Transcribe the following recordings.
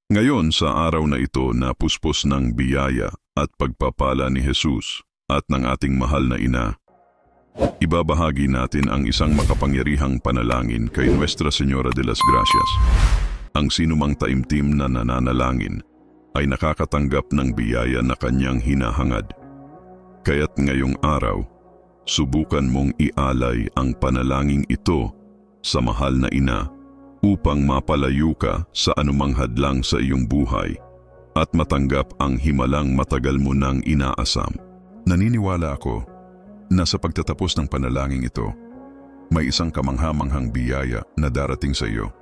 Ngayon sa araw na ito na puspos ng biyaya at pagpapala ni Jesus at ng ating mahal na ina, ibabahagi natin ang isang makapangyarihang panalangin kay Nuestra Señora de las Gracias. Ang sinumang taimtim na nananalangin ay nakakatanggap ng biyaya na kanyang hinahangad. Kaya't ngayong araw, subukan mong ialay ang panalangin ito sa mahal na ina upang mapalayo ka sa anumang hadlang sa iyong buhay at matanggap ang himalang matagal mo nang inaasam. Naniniwala ako na sa pagtatapos ng panalangin ito, may isang kamangha-manghang biyaya na darating sa iyo.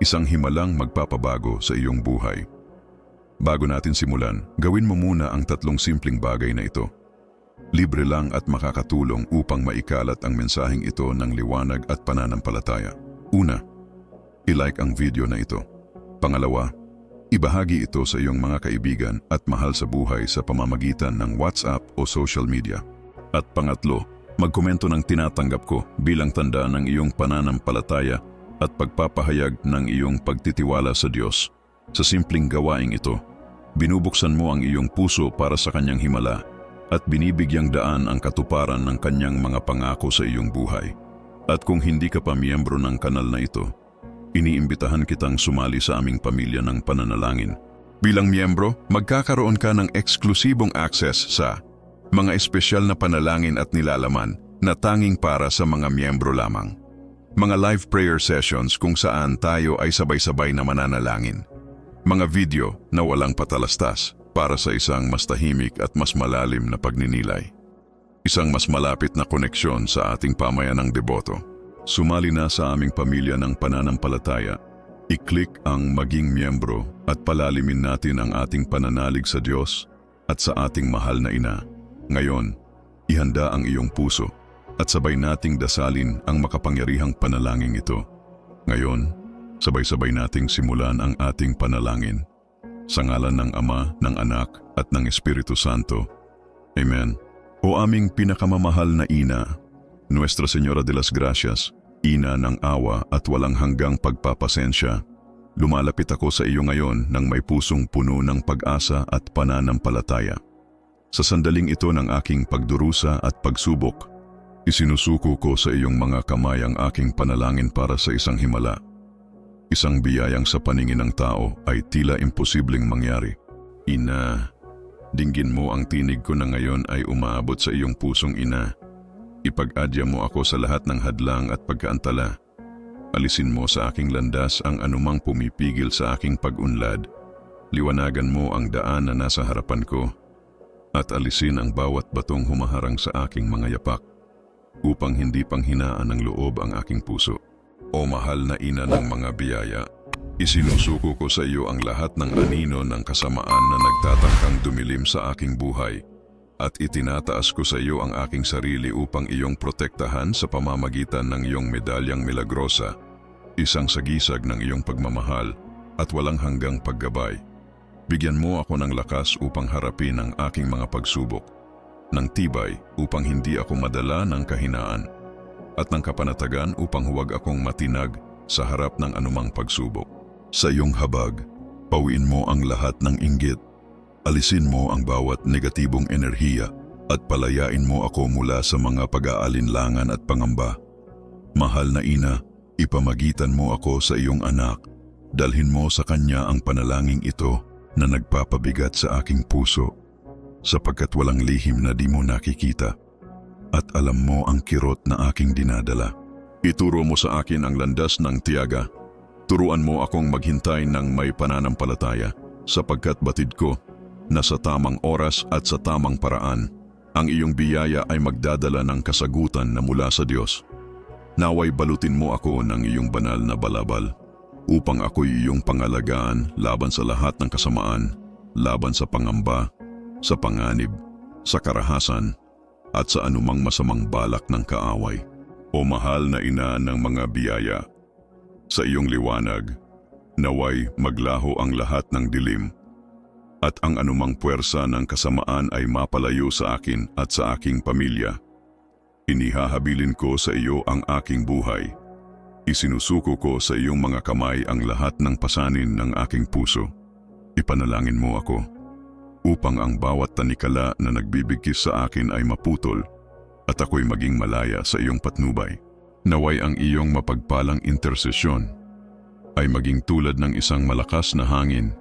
Isang himalang magpapabago sa iyong buhay. Bago natin simulan, gawin mo muna ang 3 simpleng bagay na ito. Libre lang at makakatulong upang maikalat ang mensaheng ito ng liwanag at pananampalataya. Una, i-like ang video na ito. Pangalawa, ibahagi ito sa iyong mga kaibigan at mahal sa buhay sa pamamagitan ng WhatsApp o social media. At pangatlo, magkomento ng tinatanggap ko bilang tanda ng iyong pananampalataya at pagpapahayag ng iyong pagtitiwala sa Diyos. Sa simpleng gawaing ito, binubuksan mo ang iyong puso para sa kanyang himala at binibigyang daan ang katuparan ng kanyang mga pangako sa iyong buhay. At kung hindi ka pa miyembro ng kanal na ito, iniimbitahan kitang sumali sa aming pamilya ng pananalangin. Bilang miyembro, magkakaroon ka ng eksklusibong access sa mga espesyal na panalangin at nilalaman na tanging para sa mga miyembro lamang. Mga live prayer sessions kung saan tayo ay sabay-sabay na mananalangin. Mga video na walang patalastas para sa isang mas tahimik at mas malalim na pagninilay. Isang mas malapit na koneksyon sa ating pamayanang deboto. Sumali na sa aming pamilya ng pananampalataya. I-click ang maging miyembro at palalimin natin ang ating pananalig sa Diyos at sa ating mahal na ina. Ngayon, ihanda ang iyong puso at sabay nating dasalin ang makapangyarihang panalangin ito. Ngayon, sabay-sabay nating simulan ang ating panalangin. Sa ngalan ng Ama, ng Anak at ng Espiritu Santo. Amen. O aming pinakamamahal na ina, Nuestra Señora de las Gracias, ina ng awa at walang hanggang pagpapasensya, lumalapit ako sa iyo ngayon nang may pusong puno ng pag-asa at pananampalataya. Sa sandaling ito ng aking pagdurusa at pagsubok, isinusuko ko sa iyong mga kamay ang aking panalangin para sa isang himala. Isang biyayang sa paningin ng tao ay tila imposibleng mangyari. Ina, dinggin mo ang tinig ko na ngayon ay umaabot sa iyong pusong ina. Ipag-adya mo ako sa lahat ng hadlang at pagkaantala. Alisin mo sa aking landas ang anumang pumipigil sa aking pag-unlad. Liwanagan mo ang daan na nasa harapan ko at alisin ang bawat batong humaharang sa aking mga yapak upang hindi panghinaan ng loob ang aking puso. O mahal na ina ng mga biyaya, isinusuko ko sa iyo ang lahat ng anino ng kasamaan na nagtatangkang dumilim sa aking buhay. At itinataas ko sa iyo ang aking sarili upang iyong protektahan sa pamamagitan ng iyong medalyang milagrosa, isang sagisag ng iyong pagmamahal at walang hanggang paggabay. Bigyan mo ako ng lakas upang harapin ang aking mga pagsubok, ng tibay upang hindi ako madala ng kahinaan, at ng kapanatagan upang huwag akong matinag sa harap ng anumang pagsubok. Sa iyong habag, pawiin mo ang lahat ng inggit. Alisin mo ang bawat negatibong enerhiya at palayain mo ako mula sa mga pag-aalinlangan at pangamba. Mahal na ina, ipamagitan mo ako sa iyong anak. Dalhin mo sa kanya ang panalangin ito na nagpapabigat sa aking puso, sapagkat walang lihim na di mo nakikita at alam mo ang kirot na aking dinadala. Ituro mo sa akin ang landas ng tiyaga. Turuan mo akong maghintay ng may pananampalataya, sapagkat batid ko na sa tamang oras at sa tamang paraan, ang iyong biyaya ay magdadala ng kasagutan na mula sa Diyos. Naway balutin mo ako ng iyong banal na balabal, upang ako'y iyong pangalagaan laban sa lahat ng kasamaan, laban sa pangamba, sa panganib, sa karahasan, at sa anumang masamang balak ng kaaway. O mahal na ina ng mga biyaya, sa iyong liwanag, naway maglaho ang lahat ng dilim, at ang anumang puwersa ng kasamaan ay mapalayo sa akin at sa aking pamilya. Inihahabilin ko sa iyo ang aking buhay. Isinusuko ko sa iyong mga kamay ang lahat ng pasanin ng aking puso. Ipanalangin mo ako upang ang bawat tanikala na nagbibigkis sa akin ay maputol at ako'y maging malaya sa iyong patnubay. Naway ang iyong mapagpalang intersesyon ay maging tulad ng isang malakas na hangin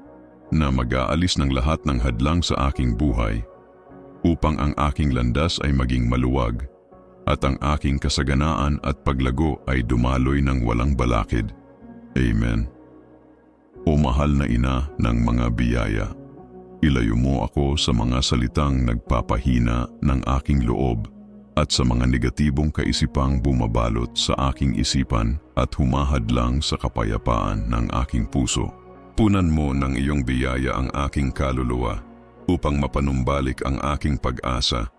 na mag-aalis ng lahat ng hadlang sa aking buhay upang ang aking landas ay maging maluwag at ang aking kasaganaan at paglago ay dumaloy ng walang balakid. Amen. O mahal na ina ng mga biyaya, ilayo mo ako sa mga salitang nagpapahina ng aking loob at sa mga negatibong kaisipang bumabalot sa aking isipan at humahadlang sa kapayapaan ng aking puso. Punan mo ng iyong biyaya ang aking kaluluwa upang mapanumbalik ang aking pag-asa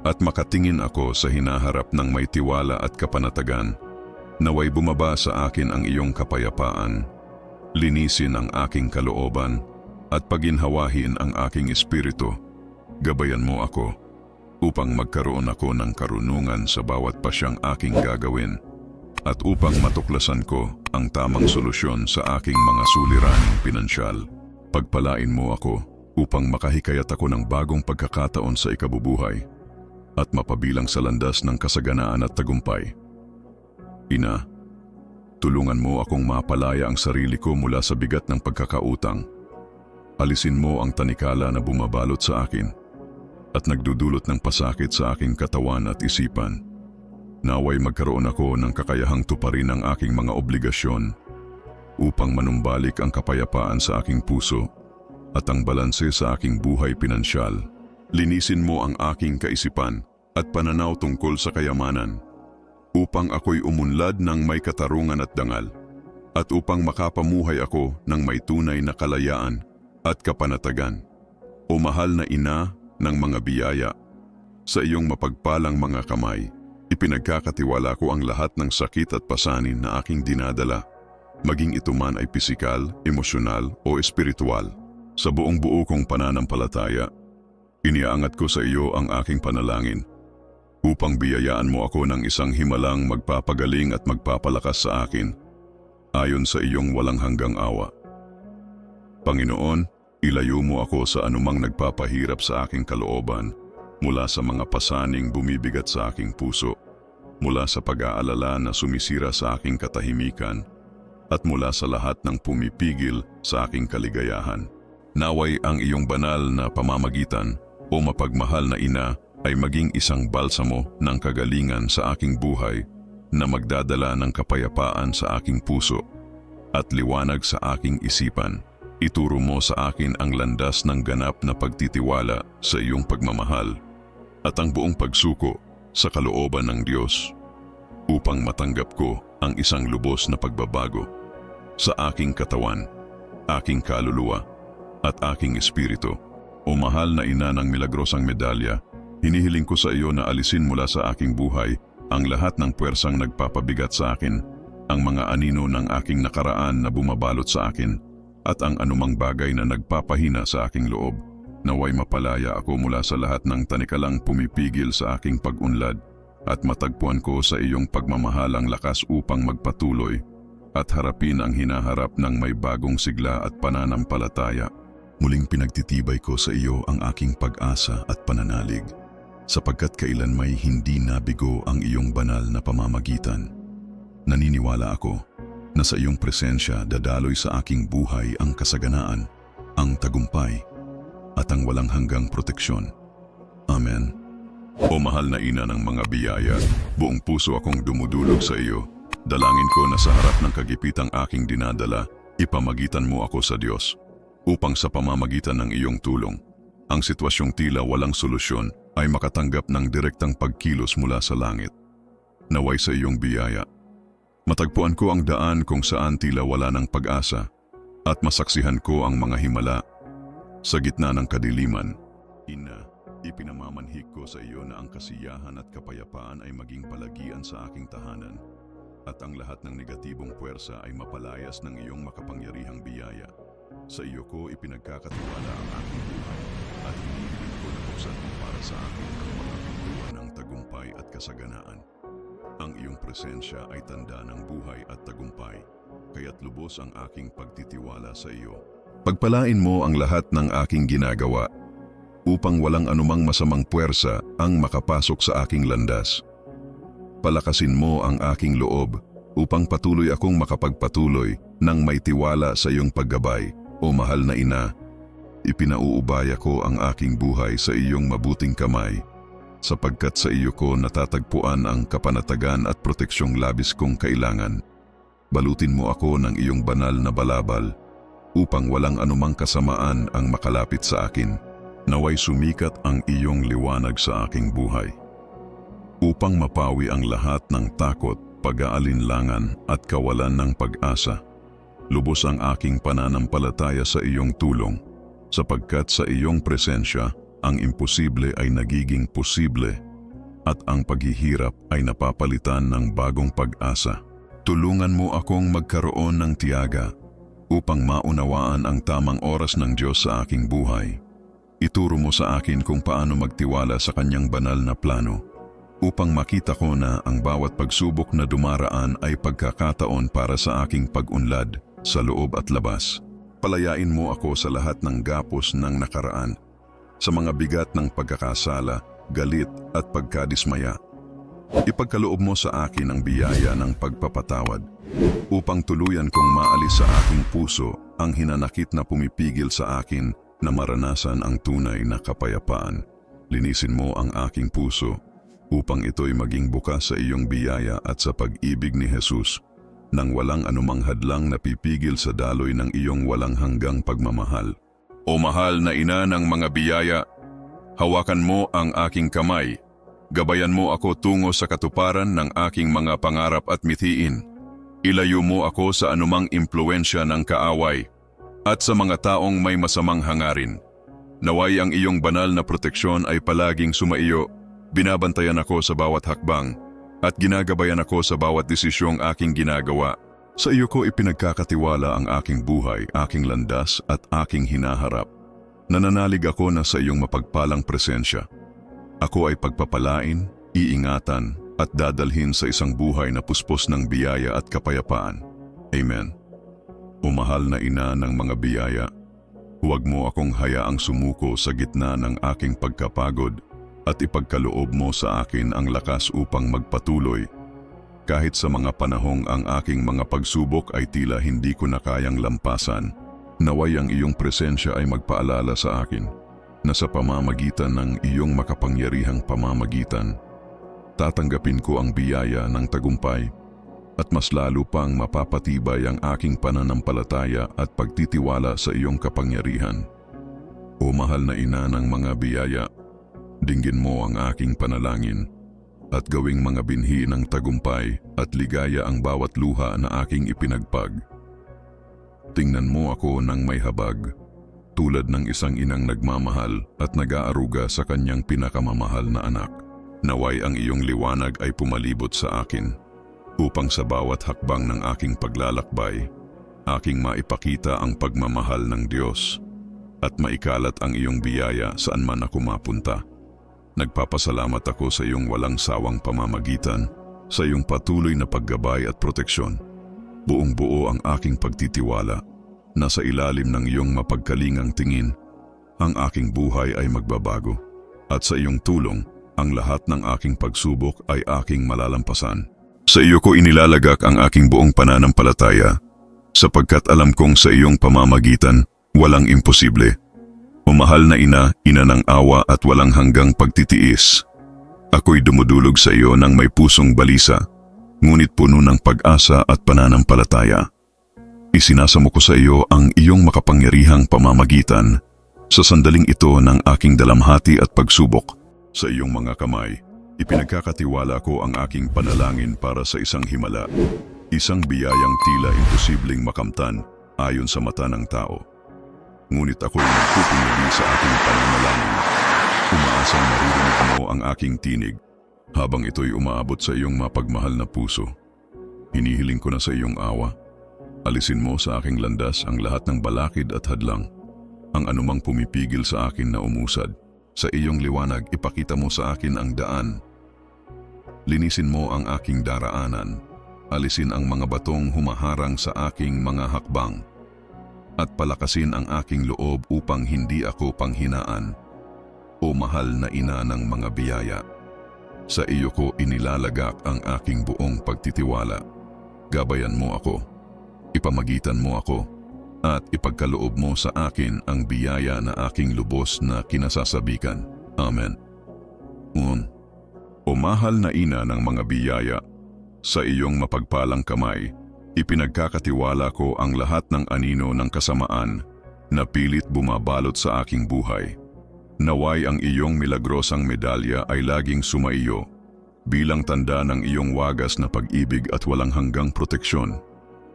at makatingin ako sa hinaharap ng may tiwala at kapanatagan. Naway bumaba sa akin ang iyong kapayapaan, linisin ang aking kalooban at paginhawahin ang aking espiritu. Gabayan mo ako upang magkaroon ako ng karunungan sa bawat pasyang aking gagawin at upang matuklasan ko ang tamang solusyon sa aking mga suliraning pinansyal. Pagpalain mo ako upang makahikayat ako ng bagong pagkakataon sa ikabubuhay at mapabilang sa landas ng kasaganaan at tagumpay. Ina, tulungan mo akong mapalaya ang sarili ko mula sa bigat ng pagkakautang. Alisin mo ang tanikala na bumabalot sa akin at nagdudulot ng pasakit sa aking katawan at isipan. Naway magkaroon ako ng kakayahang tuparin ang aking mga obligasyon upang manumbalik ang kapayapaan sa aking puso at ang balanse sa aking buhay pinansyal. Linisin mo ang aking kaisipan at pananaw tungkol sa kayamanan upang ako'y umunlad ng may katarungan at dangal at upang makapamuhay ako ng may tunay na kalayaan at kapanatagan. O mahal na ina ng mga biyaya, sa iyong mapagpalang mga kamay, ipinagkakatiwala ko ang lahat ng sakit at pasanin na aking dinadala, maging ito man ay pisikal, emosyonal o espiritual. Sa buong buo kong pananampalataya, iniaangat ko sa iyo ang aking panalangin upang biyayaan mo ako ng isang himalang magpapagaling at magpapalakas sa akin ayon sa iyong walang hanggang awa. Panginoon, ilayo mo ako sa anumang nagpapahirap sa aking kalooban, mula sa mga pasaning bumibigat sa aking puso, mula sa pag-aalala na sumisira sa aking katahimikan, at mula sa lahat ng pumipigil sa aking kaligayahan. Naway ang iyong banal na pamamagitan o mapagmahal na ina ay maging isang balsamo ng kagalingan sa aking buhay na magdadala ng kapayapaan sa aking puso at liwanag sa aking isipan. Ituro mo sa akin ang landas ng ganap na pagtitiwala sa iyong pagmamahal at ang buong pagsuko sa kalooban ng Diyos upang matanggap ko ang isang lubos na pagbabago sa aking katawan, aking kaluluwa at aking espiritu. O mahal na ina ng milagrosang medalya, hinihiling ko sa iyo na alisin mula sa aking buhay ang lahat ng puwersang nagpapabigat sa akin, ang mga anino ng aking nakaraan na bumabalot sa akin, at ang anumang bagay na nagpapahina sa aking loob. Naway mapalaya ako mula sa lahat ng tanikalang pumipigil sa aking pag-unlad at matagpuan ko sa iyong pagmamahal ang lakas upang magpatuloy at harapin ang hinaharap ng may bagong sigla at pananampalataya. Muling pinagtitibay ko sa iyo ang aking pag-asa at pananalig, sapagkat kailanmay hindi nabigo ang iyong banal na pamamagitan. Naniniwala ako na sa iyong presensya dadaloy sa aking buhay ang kasaganaan, ang tagumpay, at ang walang hanggang proteksyon. Amen. O mahal na ina ng mga biyaya, buong puso akong dumudulog sa iyo. Dalangin ko na sa harap ng kagipitang aking dinadala, ipamagitan mo ako sa Diyos, upang sa pamamagitan ng iyong tulong, ang sitwasyong tila walang solusyon ay makatanggap ng direktang pagkilos mula sa langit. Naway sa iyong biyaya, matagpuan ko ang daan kung saan tila wala ng pag-asa at masaksihan ko ang mga himala sa gitna ng kadiliman. Ina, ipinamamanhik ko sa iyo na ang kasiyahan at kapayapaan ay maging palagian sa aking tahanan at ang lahat ng negatibong puwersa ay mapalayas ng iyong makapangyarihang biyaya. Sa iyo ko ipinagkakatiwala ang aking buhay at hinihiling ko na buksan mo para sa akin ang mga pintuan ng tagumpay at kasaganaan. Ang iyong presensya ay tanda ng buhay at tagumpay, kaya't lubos ang aking pagtitiwala sa iyo. Pagpalain mo ang lahat ng aking ginagawa upang walang anumang masamang puwersa ang makapasok sa aking landas. Palakasin mo ang aking loob upang patuloy akong makapagpatuloy ng may tiwala sa iyong paggabay. O mahal na ina, ipinauubaya ko ang aking buhay sa iyong mabuting kamay, sapagkat sa iyo ko natatagpuan ang kapanatagan at proteksyong labis kong kailangan. Balutin mo ako ng iyong banal na balabal, upang walang anumang kasamaan ang makalapit sa akin. Naway sumikat ang iyong liwanag sa aking buhay, upang mapawi ang lahat ng takot, pag-aalinlangan at kawalan ng pag-asa. Lubos ang aking pananampalataya sa iyong tulong, sapagkat sa iyong presensya, ang imposible ay nagiging posible at ang paghihirap ay napapalitan ng bagong pag-asa. Tulungan mo akong magkaroon ng tiyaga upang maunawaan ang tamang oras ng Diyos sa aking buhay. Ituro mo sa akin kung paano magtiwala sa kanyang banal na plano, upang makita ko na ang bawat pagsubok na dumaraan ay pagkakataon para sa aking pag-unlad sa loob at labas. Palayain mo ako sa lahat ng gapos ng nakaraan, sa mga bigat ng pagkakasala, galit at pagkadismaya. Ipagkaloob mo sa akin ang biyaya ng pagpapatawad, upang tuluyan kong maalis sa aking puso ang hinanakit na pumipigil sa akin na maranasan ang tunay na kapayapaan. Linisin mo ang aking puso upang ito'y maging bukas sa iyong biyaya at sa pag-ibig ni Jesus, nang walang anumang hadlang na pipigil sa daloy ng iyong walang hanggang pagmamahal. O mahal na ina ng mga biyaya, hawakan mo ang aking kamay, gabayan mo ako tungo sa katuparan ng aking mga pangarap at mithiin. Ilayo mo ako sa anumang impluensya ng kaaway at sa mga taong may masamang hangarin. Naway ang iyong banal na proteksyon ay palaging sumaiyo, binabantayan ako sa bawat hakbang at ginagabayan ako sa bawat desisyong aking ginagawa. Sa iyo ko ipinagkakatiwala ang aking buhay, aking landas at aking hinaharap. Nananalig ako na sa iyong mapagpalang presensya ako ay pagpapalain, iingatan at dadalhin sa isang buhay na puspos ng biyaya at kapayapaan. Amen. O mahal na ina ng mga biyaya, huwag mo akong hayaang sumuko sa gitna ng aking pagkapagod at ipagkaloob mo sa akin ang lakas upang magpatuloy. Kahit sa mga panahong ang aking mga pagsubok ay tila hindi ko na kayang lampasan, naway ang iyong presensya ay magpaalala sa akin na sa pamamagitan ng iyong makapangyarihang pamamagitan, tatanggapin ko ang biyaya ng tagumpay at mas lalo pang mapapatibay ang aking pananampalataya at pagtitiwala sa iyong kapangyarihan. O mahal na ina ng mga biyaya, dinggin mo ang aking panalangin at gawing mga binhi ng tagumpay at ligaya ang bawat luha na aking ipinagpag. Tingnan mo ako ng may habag, tulad ng isang inang nagmamahal at nag-aaruga sa kanyang pinakamamahal na anak. Naway ang iyong liwanag ay pumalibot sa akin, upang sa bawat hakbang ng aking paglalakbay, aking maipakita ang pagmamahal ng Diyos at maikalat ang iyong biyaya saan man ako mapunta. Nagpapasalamat ako sa iyong walang sawang pamamagitan, sa iyong patuloy na paggabay at proteksyon. Buong buo ang aking pagtitiwala. Nasa ilalim ng iyong mapagkalingang tingin, ang aking buhay ay magbabago. At sa iyong tulong, ang lahat ng aking pagsubok ay aking malalampasan. Sa iyo ko inilalagak ang aking buong pananampalataya, sapagkat alam kong sa iyong pamamagitan, walang imposible. O mahal na ina, ina ng awa at walang hanggang pagtitiis, ako'y dumudulog sa iyo ng may pusong balisa, ngunit puno ng pag-asa at pananampalataya. Isinasamo ko sa iyo ang iyong makapangyarihang pamamagitan sa sandaling ito ng aking dalamhati at pagsubok. Sa iyong mga kamay, ipinagkakatiwala ko ang aking panalangin para sa isang himala, isang biyayang tila imposibleng makamtan ayon sa mata ng tao. Ngunit ako'y nagpupumili sa aking pananalangin, umaasang maririnig mo ang aking tinig habang ito'y umaabot sa iyong mapagmahal na puso. Hinihiling ko na sa iyong awa. Alisin mo sa aking landas ang lahat ng balakid at hadlang, ang anumang pumipigil sa akin na umusad. Sa iyong liwanag, ipakita mo sa akin ang daan. Linisin mo ang aking daraanan. Alisin ang mga batong humaharang sa aking mga hakbang. at palakasin ang aking loob upang hindi ako panghinaan. O mahal na ina ng mga biyaya, sa iyo ko inilalagak ang aking buong pagtitiwala. Gabayan mo ako, ipamagitan mo ako, at ipagkaloob mo sa akin ang biyaya na aking lubos na kinasasabikan. Amen. O mahal na ina ng mga biyaya, sa iyong mapagpalang kamay, ipinagkakatiwala ko ang lahat ng anino ng kasamaan na pilit bumabalot sa aking buhay. Naway ang iyong milagrosang medalya ay laging sumaiyo, bilang tanda ng iyong wagas na pag-ibig at walang hanggang proteksyon.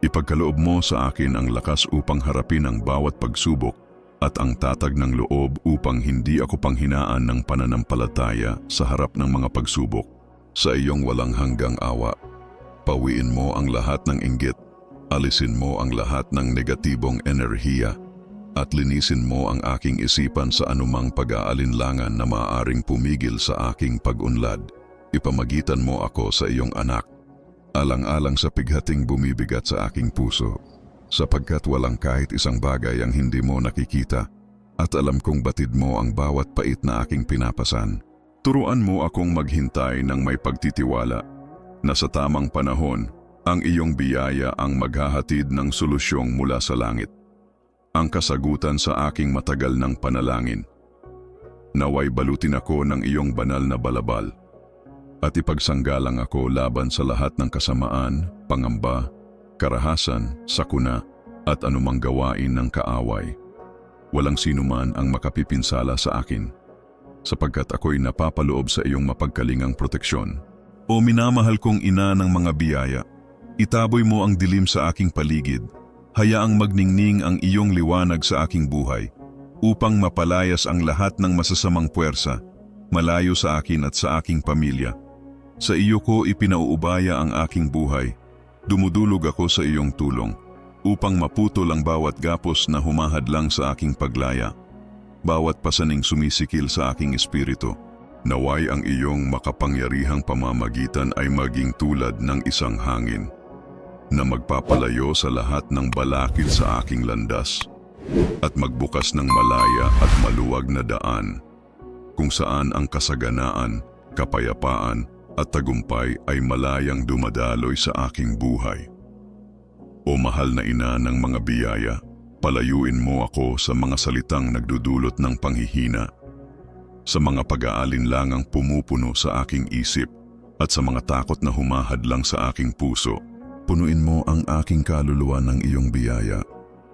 Ipagkaloob mo sa akin ang lakas upang harapin ang bawat pagsubok at ang tatag ng loob upang hindi ako panghinaan ng pananampalataya sa harap ng mga pagsubok. Sa iyong walang hanggang awa, pawiin mo ang lahat ng inggit, alisin mo ang lahat ng negatibong enerhiya, at linisin mo ang aking isipan sa anumang pag-aalinlangan na maaaring pumigil sa aking pag-unlad. Ipamagitan mo ako sa iyong anak, alang-alang sa pighating bumibigat sa aking puso, sapagkat walang kahit isang bagay ang hindi mo nakikita, at alam kong batid mo ang bawat pait na aking pinapasan. Turuan mo akong maghintay ng may pagtitiwala, na sa tamang panahon, ang iyong biyaya ang maghahatid ng solusyong mula sa langit, ang kasagutan sa aking matagal ng panalangin. Naway balutin ako ng iyong banal na balabal, at ipagsanggalang ako laban sa lahat ng kasamaan, pangamba, karahasan, sakuna, at anumang gawain ng kaaway. Walang sinuman ang makapipinsala sa akin, sapagkat ako'y napapaloob sa iyong mapagkalingang proteksyon. O minamahal kong ina ng mga biyaya, itaboy mo ang dilim sa aking paligid, hayaang magningning ang iyong liwanag sa aking buhay, upang mapalayas ang lahat ng masasamang puwersa, malayo sa akin at sa aking pamilya. Sa iyo ko ipinauubaya ang aking buhay, dumudulog ako sa iyong tulong, upang maputol ang bawat gapos na humahadlang sa aking paglaya, bawat pasaning sumisikil sa aking espiritu. Naway ang iyong makapangyarihang pamamagitan ay maging tulad ng isang hangin, na magpapalayo sa lahat ng balakid sa aking landas, at magbukas ng malaya at maluwag na daan, kung saan ang kasaganaan, kapayapaan, at tagumpay ay malayang dumadaloy sa aking buhay. O mahal na ina ng mga biyaya, palayuin mo ako sa mga salitang nagdudulot ng panghihina, sa mga pag-aalinlangang pumupuno sa aking isip, at sa mga takot na humahadlang sa aking puso. Punuin mo ang aking kaluluwa ng iyong biyaya,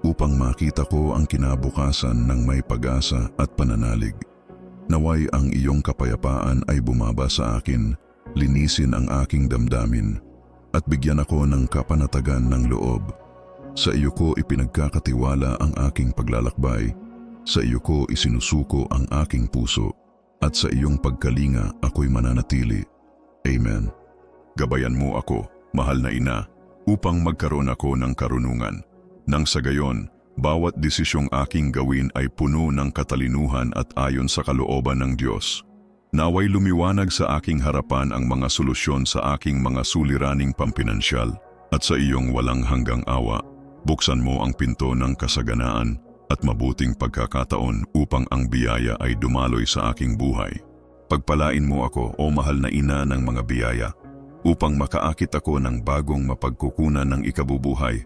upang makita ko ang kinabukasan ng may pag-asa at pananalig. Naway ang iyong kapayapaan ay bumaba sa akin, linisin ang aking damdamin, at bigyan ako ng kapanatagan ng loob. Sa iyo ko ipinagkakatiwala ang aking paglalakbay, sa iyo ko isinusuko ang aking puso, at sa iyong pagkalinga ako'y mananatili. Amen. Gabayan mo ako, mahal na ina, upang magkaroon ako ng karunungan, nang sa gayon, bawat desisyong aking gawin ay puno ng katalinuhan at ayon sa kalooban ng Diyos. Naway lumiwanag sa aking harapan ang mga solusyon sa aking mga suliraning pampinansyal, at sa iyong walang hanggang awa, buksan mo ang pinto ng kasaganaan at mabuting pagkakataon upang ang biyaya ay dumaloy sa aking buhay. Pagpalain mo ako, o mahal na ina ng mga biyaya, upang makaakit ako ng bagong mapagkukunan ng ikabubuhay,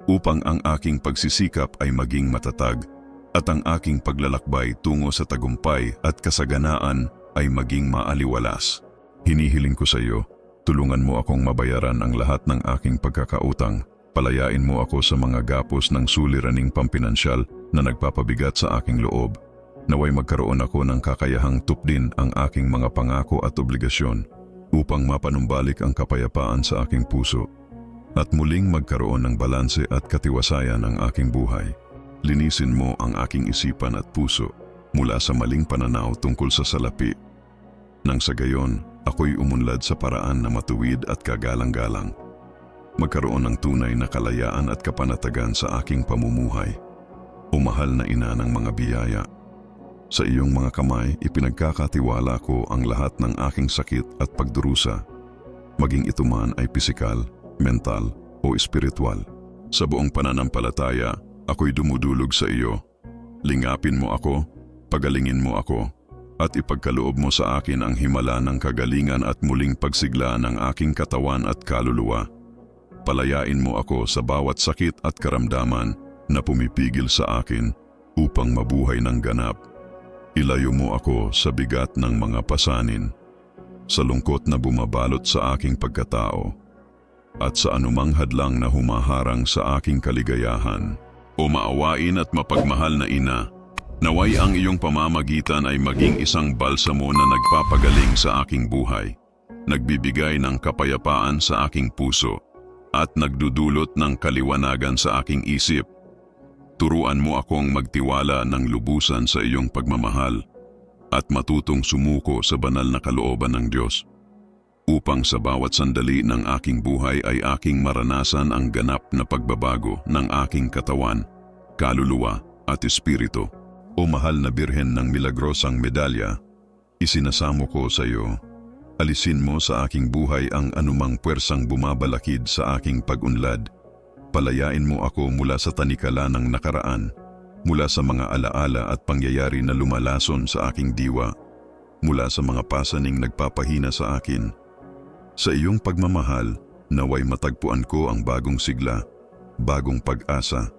upang ang aking pagsisikap ay maging matatag, at ang aking paglalakbay tungo sa tagumpay at kasaganaan ay maging maaliwalas. Hinihiling ko sa iyo, tulungan mo akong mabayaran ang lahat ng aking pagkakautang, palayain mo ako sa mga gapos ng suliraning pampinansyal na nagpapabigat sa aking loob. Naway magkaroon ako ng kakayahang tupdin ang aking mga pangako at obligasyon, upang mapanumbalik ang kapayapaan sa aking puso, at muling magkaroon ng balanse at katiwasayan ang aking buhay. Linisin mo ang aking isipan at puso mula sa maling pananaw tungkol sa salapi, nang sa gayon ako'y umunlad sa paraan na matuwid at kagalang-galang. Magkaroon ng tunay na kalayaan at kapanatagan sa aking pamumuhay. O mahal na ina ng mga biyaya, sa iyong mga kamay ipinagkakatiwala ko ang lahat ng aking sakit at pagdurusa, maging ito man ay pisikal, mental o espiritual. Sa buong pananampalataya, Ako'y dumudulog sa iyo. Lingapin mo ako, pagalingin mo ako, at ipagkaloob mo sa akin ang himala ng kagalingan at muling pagsigla ng aking katawan at kaluluwa. Palayain mo ako sa bawat sakit at karamdaman na pumipigil sa akin upang mabuhay ng ganap. Ilayo mo ako sa bigat ng mga pasanin, sa lungkot na bumabalot sa aking pagkatao, at sa anumang hadlang na humaharang sa aking kaligayahan. O maawain at mapagmahal na ina, naway ang iyong pamamagitan ay maging isang balsamo na nagpapagaling sa aking buhay, nagbibigay ng kapayapaan sa aking puso, at nagdudulot ng kaliwanagan sa aking isip. Turuan mo akong magtiwala ng lubusan sa iyong pagmamahal at matutong sumuko sa banal na kalooban ng Diyos, upang sa bawat sandali ng aking buhay ay aking maranasan ang ganap na pagbabago ng aking katawan, kaluluwa at espiritu. O mahal na Birhen ng milagrosang medalya, isinasamo ko sa iyo. Alisin mo sa aking buhay ang anumang puwersang bumabalakid sa aking pag-unlad. Palayain mo ako mula sa tanikala ng nakaraan, mula sa mga alaala at pangyayari na lumalason sa aking diwa, mula sa mga pasaning nagpapahina sa akin. Sa iyong pagmamahal, naway matagpuan ko ang bagong sigla, bagong pag-asa,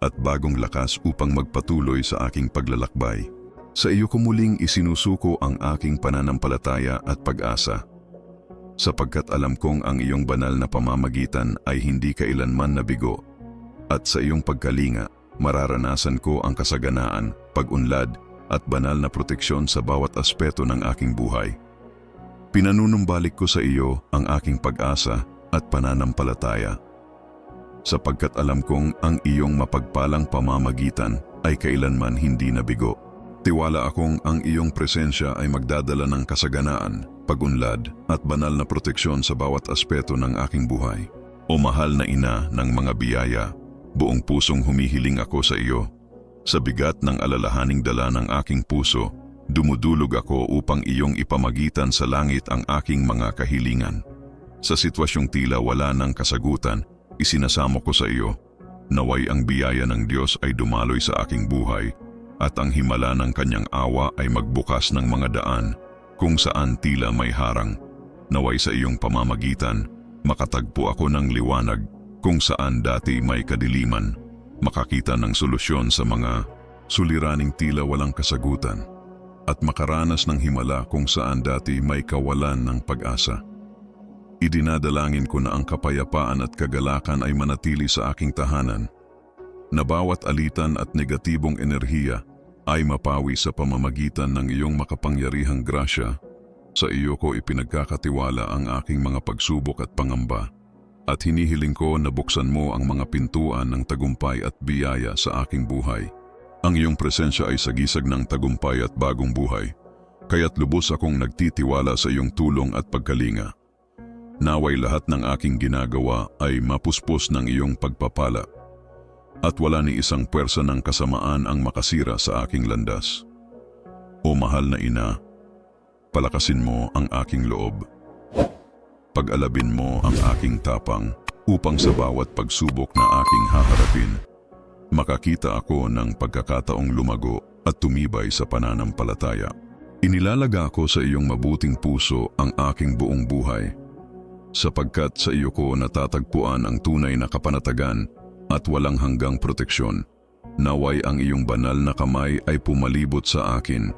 at bagong lakas upang magpatuloy sa aking paglalakbay. Sa iyo ko muling isinusuko ang aking pananampalataya at pag-asa, sapagkat alam kong ang iyong banal na pamamagitan ay hindi kailanman nabigo, at sa iyong pagkalinga, mararanasan ko ang kasaganaan, pag-unlad, at banal na proteksyon sa bawat aspeto ng aking buhay. Pinanunumbalik ko sa iyo ang aking pag-asa at pananampalataya, sapagkat alam kong ang iyong mapagpalang pamamagitan ay kailanman hindi nabigo. Tiwala akong ang iyong presensya ay magdadala ng kasaganaan, pag-unlad at banal na proteksyon sa bawat aspeto ng aking buhay. O mahal na ina ng mga biyaya, buong pusong humihiling ako sa iyo. Sa bigat ng alalahaning dala ng aking puso, dumudulog ako upang iyong ipamagitan sa langit ang aking mga kahilingan. Sa sitwasyong tila wala ng kasagutan, isinasamo ko sa iyo. Naway ang biyaya ng Diyos ay dumaloy sa aking buhay, at ang himala ng kanyang awa ay magbukas ng mga daan kung saan tila may harang. Naway sa iyong pamamagitan, makatagpo ako ng liwanag kung saan dati may kadiliman, makakita ng solusyon sa mga suliraning tila walang kasagutan, at makaranas ng himala kung saan dati may kawalan ng pag-asa. Idinadalangin ko na ang kapayapaan at kagalakan ay manatili sa aking tahanan, na bawat alitan at negatibong enerhiya ay mapawi sa pamamagitan ng iyong makapangyarihang grasya. Sa iyo ko ipinagkakatiwala ang aking mga pagsubok at pangamba, at hinihiling ko na buksan mo ang mga pintuan ng tagumpay at biyaya sa aking buhay. Ang iyong presensya ay sagisag ng tagumpay at bagong buhay, kaya't lubos akong nagtitiwala sa iyong tulong at pagkalinga. Naway lahat ng aking ginagawa ay mapuspos ng iyong pagpapala, at wala ni isang puwersa ng kasamaan ang makasira sa aking landas. O mahal na ina, palakasin mo ang aking loob. Pag-alabin mo ang aking tapang upang sa bawat pagsubok na aking haharapin, makakita ako ng pagkakataong lumago at tumibay sa pananampalataya. Inilalaga ko sa iyong mabuting puso ang aking buong buhay, sapagkat sa iyo ko natatagpuan ang tunay na kapanatagan at walang hanggang proteksyon. Naway ang iyong banal na kamay ay pumalibot sa akin,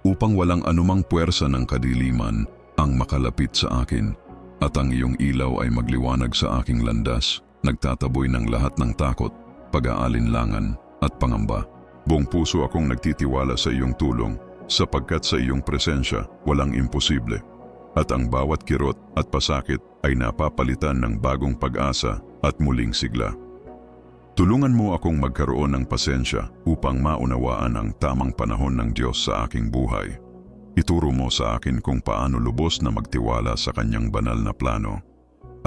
upang walang anumang puwersa ng kadiliman ang makalapit sa akin, at ang iyong ilaw ay magliwanag sa aking landas, nagtataboy ng lahat ng takot, pag-aalinlangan at pangamba. Buong puso akong nagtitiwala sa iyong tulong, sapagkat sa iyong presensya walang imposible, at ang bawat kirot at pasakit ay napapalitan ng bagong pag-asa at muling sigla. Tulungan mo akong magkaroon ng pasensya upang maunawaan ang tamang panahon ng Diyos sa aking buhay. Ituro mo sa akin kung paano lubos na magtiwala sa kanyang banal na plano,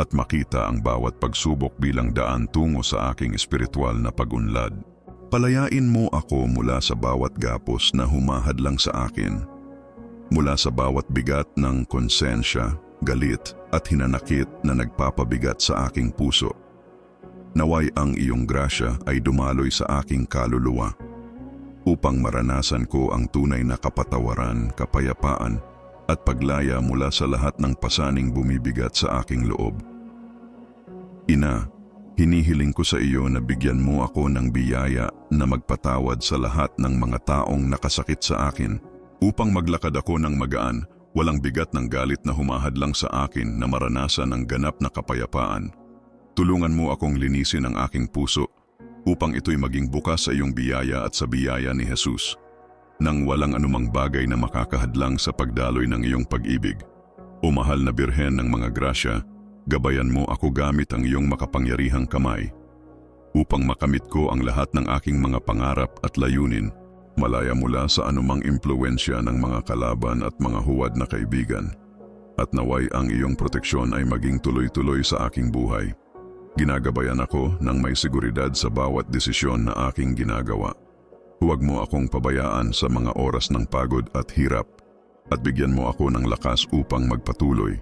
at makita ang bawat pagsubok bilang daan tungo sa aking espiritual na pag-unlad. Palayain mo ako mula sa bawat gapos na humahadlang sa akin, mula sa bawat bigat ng konsensya, galit at hinanakit na nagpapabigat sa aking puso. Naway ang iyong grasya ay dumaloy sa aking kaluluwa upang maranasan ko ang tunay na kapatawaran, kapayapaan at paglaya mula sa lahat ng pasaning bumibigat sa aking loob. Ina, hinihiling ko sa iyo na bigyan mo ako ng biyaya na magpatawad sa lahat ng mga taong nakasakit sa akin upang maglakad ako ng magaan, walang bigat ng galit na humahadlang sa akin na maranasan ang ganap na kapayapaan. Tulungan mo akong linisin ang aking puso upang ito'y maging bukas sa iyong biyaya at sa biyaya ni Jesus, nang walang anumang bagay na makakahadlang sa pagdaloy ng iyong pag-ibig. O mahal na Birhen ng mga grasya, gabayan mo ako gamit ang iyong makapangyarihang kamay upang makamit ko ang lahat ng aking mga pangarap at layunin, malaya mula sa anumang impluwensya ng mga kalaban at mga huwad na kaibigan. At naway ang iyong proteksyon ay maging tuloy-tuloy sa aking buhay. Ginagabayan ako ng may seguridad sa bawat desisyon na aking ginagawa. Huwag mo akong pabayaan sa mga oras ng pagod at hirap at bigyan mo ako ng lakas upang magpatuloy.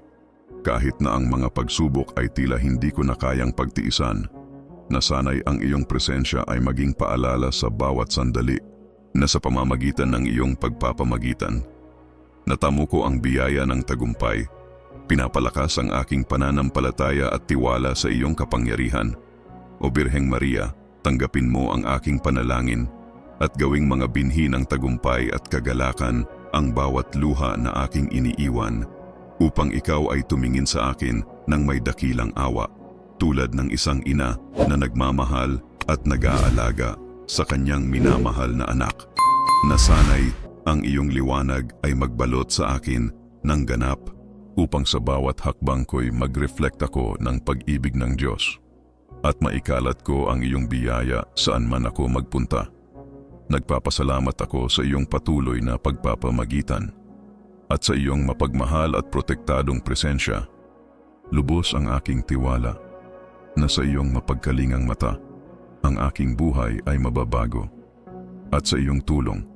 Kahit na ang mga pagsubok ay tila hindi ko na kayang pagtiisan, nasanay ang iyong presensya ay maging paalala sa bawat sandali na sa pamamagitan ng iyong pagpapamagitan. Natamo ko ang biyaya ng tagumpay. Pinapalakas ang aking pananampalataya at tiwala sa iyong kapangyarihan. O Birheng Maria, tanggapin mo ang aking panalangin at gawing mga binhi ng tagumpay at kagalakan ang bawat luha na aking iniiwan upang ikaw ay tumingin sa akin ng may dakilang awa, tulad ng isang ina na nagmamahal at nag-aalaga sa kanyang minamahal na anak. Nasanay ang iyong liwanag ay magbalot sa akin ng ganap upang sa bawat hakbang ko'y mag-reflect ako ng pag-ibig ng Diyos at maikalat ko ang iyong biyaya saan man ako magpunta. Nagpapasalamat ako sa iyong patuloy na pagpapamagitan at sa iyong mapagmahal at protektadong presensya. Lubos ang aking tiwala na sa iyong mapagkalingang mata, ang aking buhay ay mababago. At sa iyong tulong,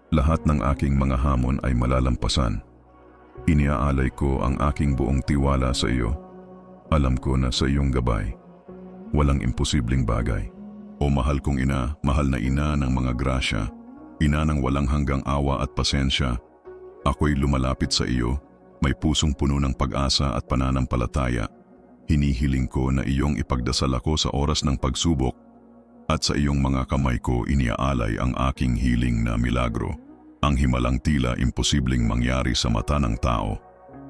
lahat ng aking mga hamon ay malalampasan. Iniaalay ko ang aking buong tiwala sa iyo. Alam ko na sa iyong gabay, walang imposibleng bagay. O mahal kong ina, mahal na ina ng mga grasya, ina ng walang hanggang awa at pasensya, ako'y lumalapit sa iyo, may pusong puno ng pag-asa at pananampalataya. Hinihiling ko na iyong ipagdasal ako sa oras ng pagsubok at sa iyong mga kamay ko iniaalay ang aking hiling na milagro. Ang himalang tila imposibleng mangyari sa mata ng tao.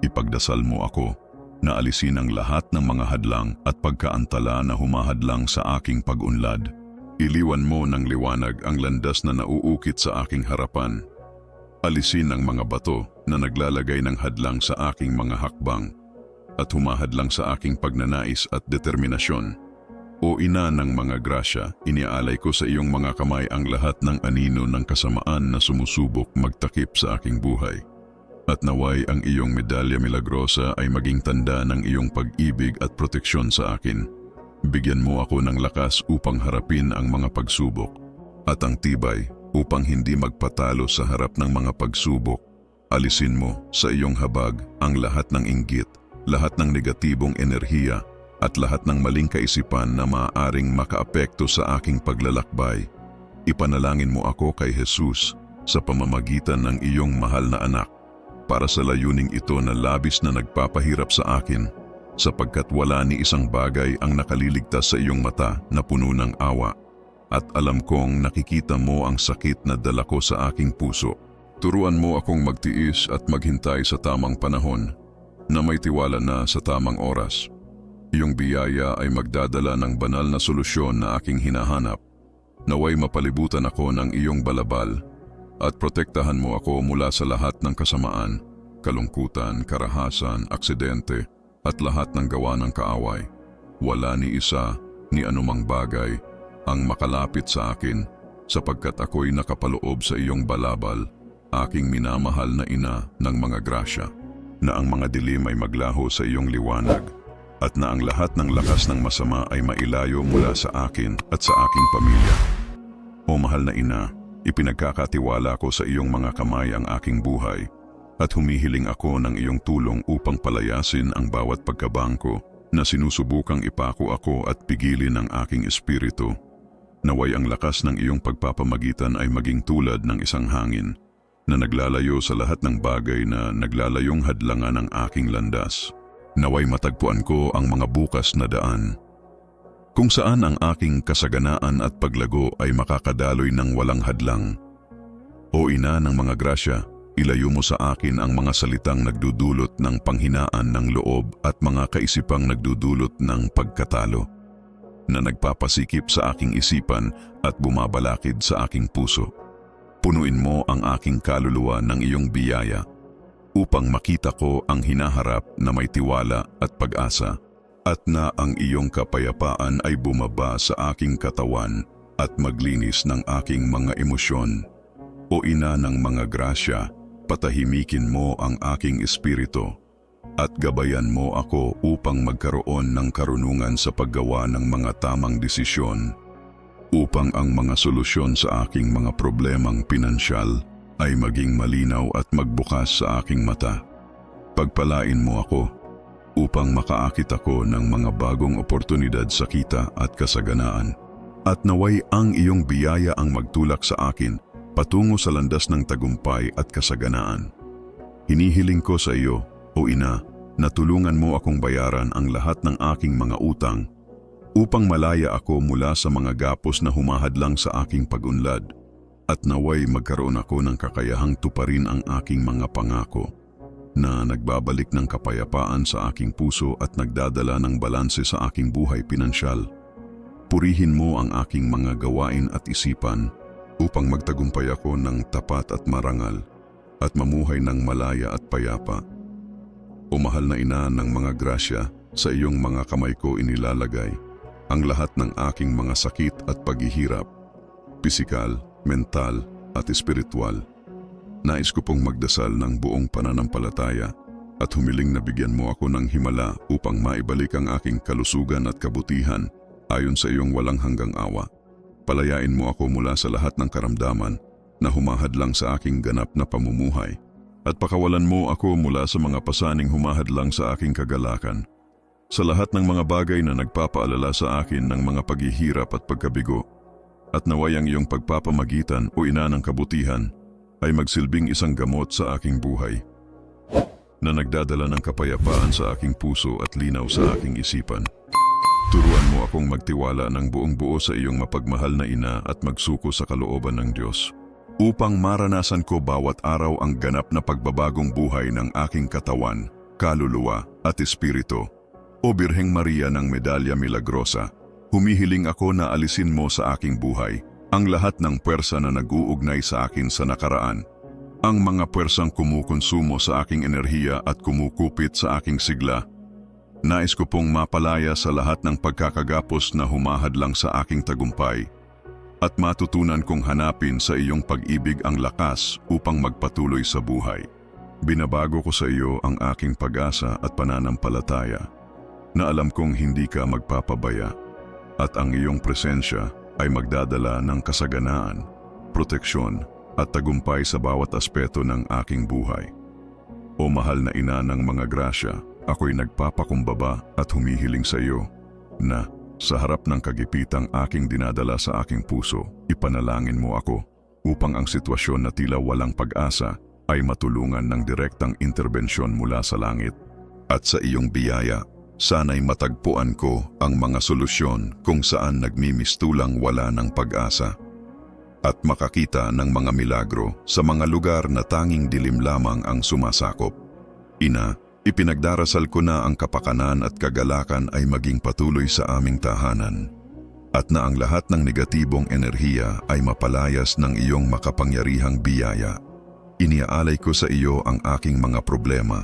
Ipagdasal mo ako na alisin ang lahat ng mga hadlang at pagkaantala na humahadlang sa aking pag-unlad. Iliwan mo ng liwanag ang landas na nauukit sa aking harapan. Alisin ang mga bato na naglalagay ng hadlang sa aking mga hakbang at humahadlang sa aking pagnanais at determinasyon. O ina ng mga grasya, iniaalay ko sa iyong mga kamay ang lahat ng anino ng kasamaan na sumusubok magtakip sa aking buhay. At naway ang iyong medalya milagrosa ay maging tanda ng iyong pag-ibig at proteksyon sa akin. Bigyan mo ako ng lakas upang harapin ang mga pagsubok at ang tibay upang hindi magpatalo sa harap ng mga pagsubok. Alisin mo sa iyong habag ang lahat ng inggit, lahat ng negatibong enerhiya at lahat ng maling kaisipan na maaaring makaapekto sa aking paglalakbay. Ipanalangin mo ako kay Jesus sa pamamagitan ng iyong mahal na anak para sa layuning ito na labis na nagpapahirap sa akin, sapagkat wala ni isang bagay ang nakaliligtas sa iyong mata na puno ng awa. At alam kong nakikita mo ang sakit na dala ko sa aking puso. Turuan mo akong magtiis at maghintay sa tamang panahon na may tiwala na sa tamang oras. Iyong biyaya ay magdadala ng banal na solusyon na aking hinahanap. Naway mapalibutan ako ng iyong balabal at protektahan mo ako mula sa lahat ng kasamaan, kalungkutan, karahasan, aksidente at lahat ng gawa ng kaaway. Wala ni isa ni anumang bagay ang makalapit sa akin sapagkat ako'y nakapaloob sa iyong balabal, aking minamahal na ina ng mga grasya, na ang mga dilim ay maglaho sa iyong liwanag at na ang lahat ng lakas ng masama ay mailayo mula sa akin at sa aking pamilya. O mahal na ina, ipinagkakatiwala ko sa iyong mga kamay ang aking buhay at humihiling ako ng iyong tulong upang palayasin ang bawat pagkabangko na sinusubukang ipako ako at pigilin ang aking espiritu. Naway ang lakas ng iyong pagpapamagitan ay maging tulad ng isang hangin na naglalayo sa lahat ng bagay na naglalayong hadlangan ng aking landas. Naway matagpuan ko ang mga bukas na daan, kung saan ang aking kasaganaan at paglago ay makakadaloy ng walang hadlang. O Ina ng mga grasya, ilayo mo sa akin ang mga salitang nagdudulot ng panghinaan ng loob at mga kaisipang nagdudulot ng pagkatalo, na nagpapasikip sa aking isipan at bumabalakid sa aking puso. Punuin mo ang aking kaluluwa ng iyong biyaya, upang makita ko ang hinaharap na may tiwala at pag-asa, at na ang iyong kapayapaan ay bumaba sa aking katawan at maglinis ng aking mga emosyon. O Ina ng mga grasya, patahimikin mo ang aking espiritu at gabayan mo ako upang magkaroon ng karunungan sa paggawa ng mga tamang desisyon, upang ang mga solusyon sa aking mga problemang pinansyal ay maging malinaw at magbukas sa aking mata. Pagpalain mo ako upang makaakit ako ng mga bagong oportunidad sa kita at kasaganaan, at naway ang iyong biyaya ang magtulak sa akin patungo sa landas ng tagumpay at kasaganaan. Hinihiling ko sa iyo, O Ina, na tulungan mo akong bayaran ang lahat ng aking mga utang upang malaya ako mula sa mga gapos na humahadlang sa aking pag-unlad, at naway magkaroon ako ng kakayahang tuparin ang aking mga pangako na nagbabalik ng kapayapaan sa aking puso at nagdadala ng balanse sa aking buhay pinansyal. Purihin mo ang aking mga gawain at isipan upang magtagumpay ako ng tapat at marangal at mamuhay ng malaya at payapa. O mahal na Ina ng mga grasya, sa iyong mga kamay ko inilalagay ang lahat ng aking mga sakit at paghihirap, pisikal, mental at espiritual. Nais ko pong magdasal ng buong pananampalataya at humiling na bigyan mo ako ng himala upang maibalik ang aking kalusugan at kabutihan ayon sa iyong walang hanggang awa. Palayain mo ako mula sa lahat ng karamdaman na humahadlang sa aking ganap na pamumuhay, at pakawalan mo ako mula sa mga pasaning humahadlang sa aking kagalakan, sa lahat ng mga bagay na nagpapaalala sa akin ng mga paghihirap at pagkabigo, at naway ang iyong pagpapamagitan, O Ina ng kabutihan, ay magsilbing isang gamot sa aking buhay, na nagdadala ng kapayapaan sa aking puso at linaw sa aking isipan. Turuan mo akong magtiwala ng buong buo sa iyong mapagmahal na Ina at magsuko sa kalooban ng Diyos, upang maranasan ko bawat araw ang ganap na pagbabagong buhay ng aking katawan, kaluluwa at espiritu. O Birheng Maria ng Medalya Milagrosa, humihiling ako na alisin mo sa aking buhay ang lahat ng puwersa na nag-uugnay sa akin sa nakaraan, ang mga puwersang kumukonsumo sa aking enerhiya at kumukupit sa aking sigla. Nais ko pong mapalaya sa lahat ng pagkakagapos na humahadlang sa aking tagumpay, at matutunan kong hanapin sa iyong pag-ibig ang lakas upang magpatuloy sa buhay. Binabago ko sa iyo ang aking pag-asa at pananampalataya, na alam kong hindi ka magpapabaya, at ang iyong presensya ay magdadala ng kasaganaan, proteksyon at tagumpay sa bawat aspeto ng aking buhay. O mahal na Ina ng mga grasya, ako'y nagpapakumbaba at humihiling sa iyo na sa harap ng kagipitang aking dinadala sa aking puso, ipanalangin mo ako upang ang sitwasyon na tila walang pag-asa ay matulungan ng direktang interbensyon mula sa langit. At sa iyong biyaya, sana'y matagpuan ko ang mga solusyon kung saan nagmimistulang wala ng pag-asa, at makakita ng mga milagro sa mga lugar na tanging dilim lamang ang sumasakop. Ina, ipinagdarasal ko na ang kapakanan at kagalakan ay maging patuloy sa aming tahanan, at na ang lahat ng negatibong enerhiya ay mapalayas ng iyong makapangyarihang biyaya. Iniaalay ko sa iyo ang aking mga problema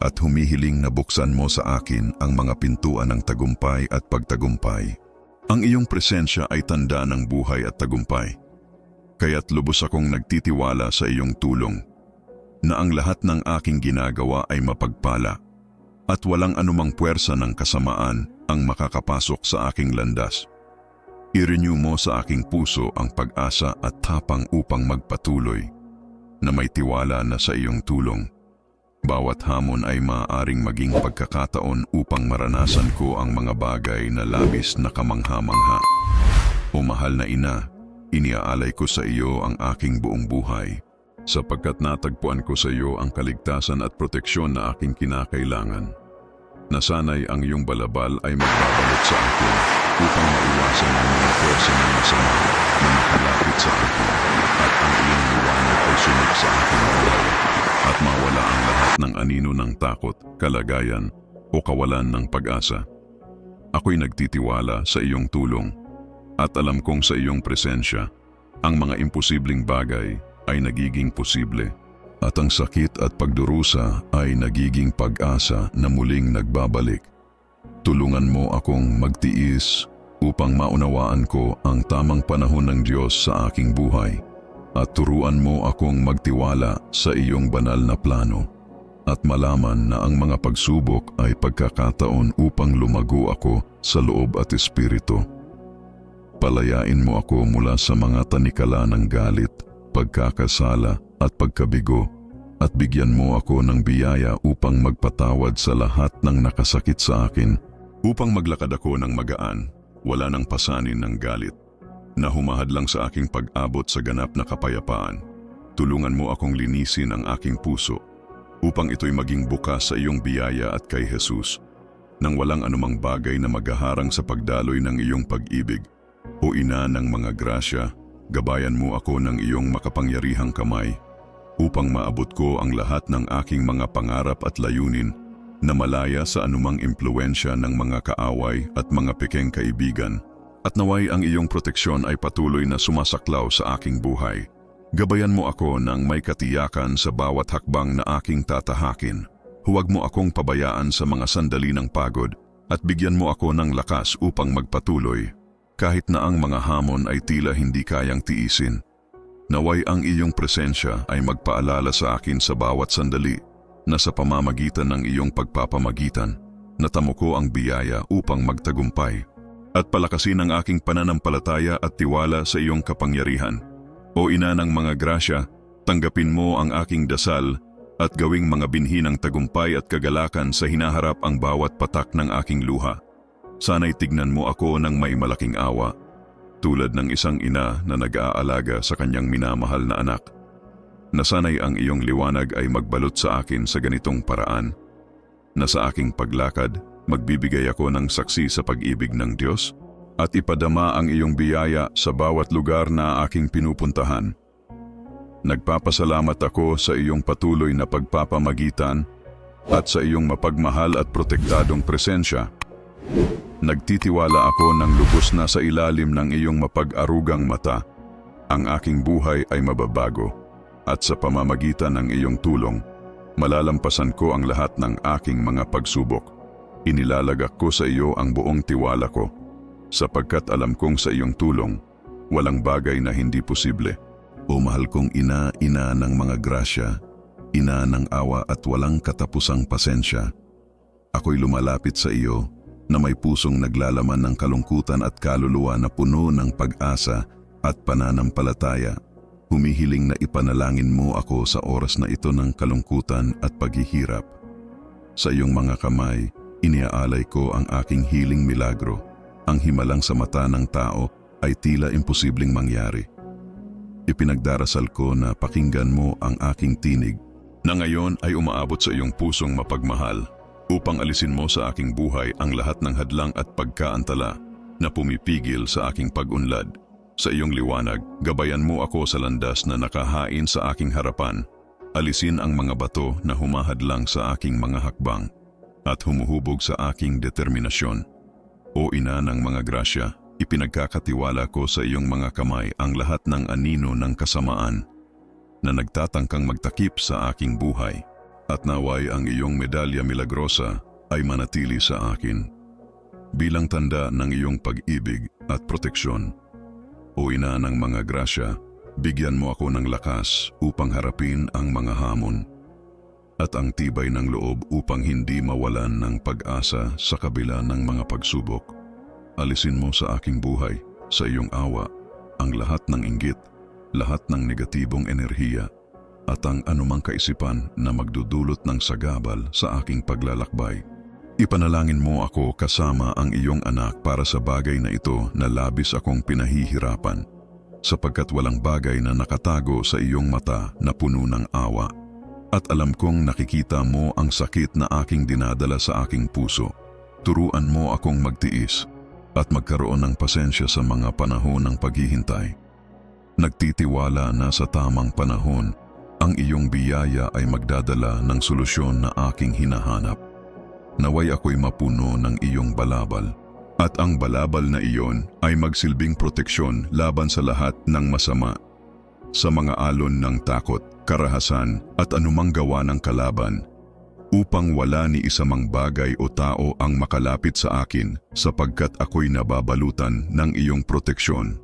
at humihiling na buksan mo sa akin ang mga pintuan ng tagumpay at pagtagumpay. Ang iyong presensya ay tanda ng buhay at tagumpay, kaya't lubos akong nagtitiwala sa iyong tulong, na ang lahat ng aking ginagawa ay mapagpala, at walang anumang puwersa ng kasamaan ang makakapasok sa aking landas. I-renew mo sa aking puso ang pag-asa at tapang upang magpatuloy, na may tiwala na sa iyong tulong. Bawat hamon ay maaaring maging pagkakataon upang maranasan ko ang mga bagay na labis na kamangha-mangha. O mahal na ina, iniaalay ko sa iyo ang aking buong buhay, sapagkat natagpuan ko sa iyo ang kaligtasan at proteksyon na aking kinakailangan. Nasanay ang iyong balabal ay magbabalot sa akin upang maiwasan ang mga pwersa ng masama na nakalapit sa akin, at ang iyong liwanag ay sumik sa aking buhay, at mawala ang lahat ng anino ng takot, kalagayan o kawalan ng pag-asa. Ako'y nagtitiwala sa iyong tulong, at alam kong sa iyong presensya, ang mga imposibleng bagay ay nagiging posible, at ang sakit at pagdurusa ay nagiging pag-asa na muling nagbabalik. Tulungan mo akong magtiis upang maunawaan ko ang tamang panahon ng Diyos sa aking buhay, at turuan mo akong magtiwala sa iyong banal na plano, at malaman na ang mga pagsubok ay pagkakataon upang lumago ako sa loob at espiritu. Palayain mo ako mula sa mga tanikala ng galit, pagkakasala at pagkabigo, at bigyan mo ako ng biyaya upang magpatawad sa lahat ng nakasakit sa akin, upang maglakad ako ng magaan, wala nang pasanin ng galit, na humahadlang sa aking pag-abot sa ganap na kapayapaan. Tulungan mo akong linisin ang aking puso, upang ito'y maging bukas sa iyong biyaya at kay Jesus, nang walang anumang bagay na maghaharang sa pagdaloy ng iyong pag-ibig. O ina ng mga grasya, gabayan mo ako ng iyong makapangyarihang kamay, upang maabot ko ang lahat ng aking mga pangarap at layunin, na malaya sa anumang impluensya ng mga kaaway at mga pekeng kaibigan, at naway ang iyong proteksyon ay patuloy na sumasaklaw sa aking buhay. Gabayan mo ako ng may katiyakan sa bawat hakbang na aking tatahakin. Huwag mo akong pabayaan sa mga sandali ng pagod, at bigyan mo ako ng lakas upang magpatuloy, kahit na ang mga hamon ay tila hindi kayang tiisin. Naway ang iyong presensya ay magpaalala sa akin sa bawat sandali, na sa pamamagitan ng iyong pagpapamagitan, natamo ko ang biyaya upang magtagumpay, at palakasin ang aking pananampalataya at tiwala sa iyong kapangyarihan. O ina ng mga grasya, tanggapin mo ang aking dasal, at gawing mga binhi ng tagumpay at kagalakan sa hinaharap ang bawat patak ng aking luha. Sana'y tignan mo ako ng may malaking awa, tulad ng isang ina na nag-aalaga sa kanyang minamahal na anak. Na sana'y ang iyong liwanag ay magbalot sa akin sa ganitong paraan, na sa aking paglakad, magbibigay ako ng saksi sa pag-ibig ng Diyos, at ipadama ang iyong biyaya sa bawat lugar na aking pinupuntahan. Nagpapasalamat ako sa iyong patuloy na pagpapamagitan, at sa iyong mapagmahal at protektadong presensya. Nagtitiwala ako ng lubos na sa ilalim ng iyong mapag-arugang mata. Ang aking buhay ay mababago, at sa pamamagitan ng iyong tulong, malalampasan ko ang lahat ng aking mga pagsubok. Inilalagak ko sa iyo ang buong tiwala ko, sapagkat alam kong sa iyong tulong, walang bagay na hindi posible. O mahal kong ina ng mga grasya, ina ng awa at walang katapusang pasensya, ako'y lumalapit sa iyo na may pusong naglalaman ng kalungkutan at kaluluwa na puno ng pag-asa at pananampalataya. Humihiling na ipanalangin mo ako sa oras na ito ng kalungkutan at paghihirap. Sa iyong mga kamay, iniaalay ko ang aking hiling milagro. Ang himalang sa mata ng tao ay tila imposibleng mangyari. Ipinagdarasal ko na pakinggan mo ang aking tinig, na ngayon ay umaabot sa iyong pusong mapagmahal, upang alisin mo sa aking buhay ang lahat ng hadlang at pagkaantala na pumipigil sa aking pag-unlad. Sa iyong liwanag, gabayan mo ako sa landas na nakahain sa aking harapan. Alisin ang mga bato na humahadlang sa aking mga hakbang at humuhubog sa aking determinasyon. O ina ng mga grasya, ipinagkakatiwala ko sa iyong mga kamay ang lahat ng anino ng kasamaan na nagtatangkang magtakip sa aking buhay, at naway ang iyong medalya milagrosa ay manatili sa akin, bilang tanda ng iyong pag-ibig at proteksyon. O ina ng mga grasya, bigyan mo ako ng lakas upang harapin ang mga hamon, at ang tibay ng loob upang hindi mawalan ng pag-asa sa kabila ng mga pagsubok. Alisin mo sa aking buhay, sa iyong awa, ang lahat ng inggit, lahat ng negatibong enerhiya, at ang anumang kaisipan na magdudulot ng sagabal sa aking paglalakbay. Ipanalangin mo ako kasama ang iyong anak para sa bagay na ito na labis akong pinahihirapan, sapagkat walang bagay na nakatago sa iyong mata na puno ng awa. At alam kong nakikita mo ang sakit na aking dinadala sa aking puso. Turuan mo akong magtiis at magkaroon ng pasensya sa mga panahon ng paghihintay. Nagtitiwala na sa tamang panahon, ang iyong biyaya ay magdadala ng solusyon na aking hinahanap. Naway ako'y mapuno ng iyong balabal, at ang balabal na iyon ay magsilbing proteksyon laban sa lahat ng masama, sa mga alon ng takot, karahasan at anumang gawa ng kalaban, upang wala ni isa mang bagay o tao ang makalapit sa akin sapagkat ako'y nababalutan ng iyong proteksyon.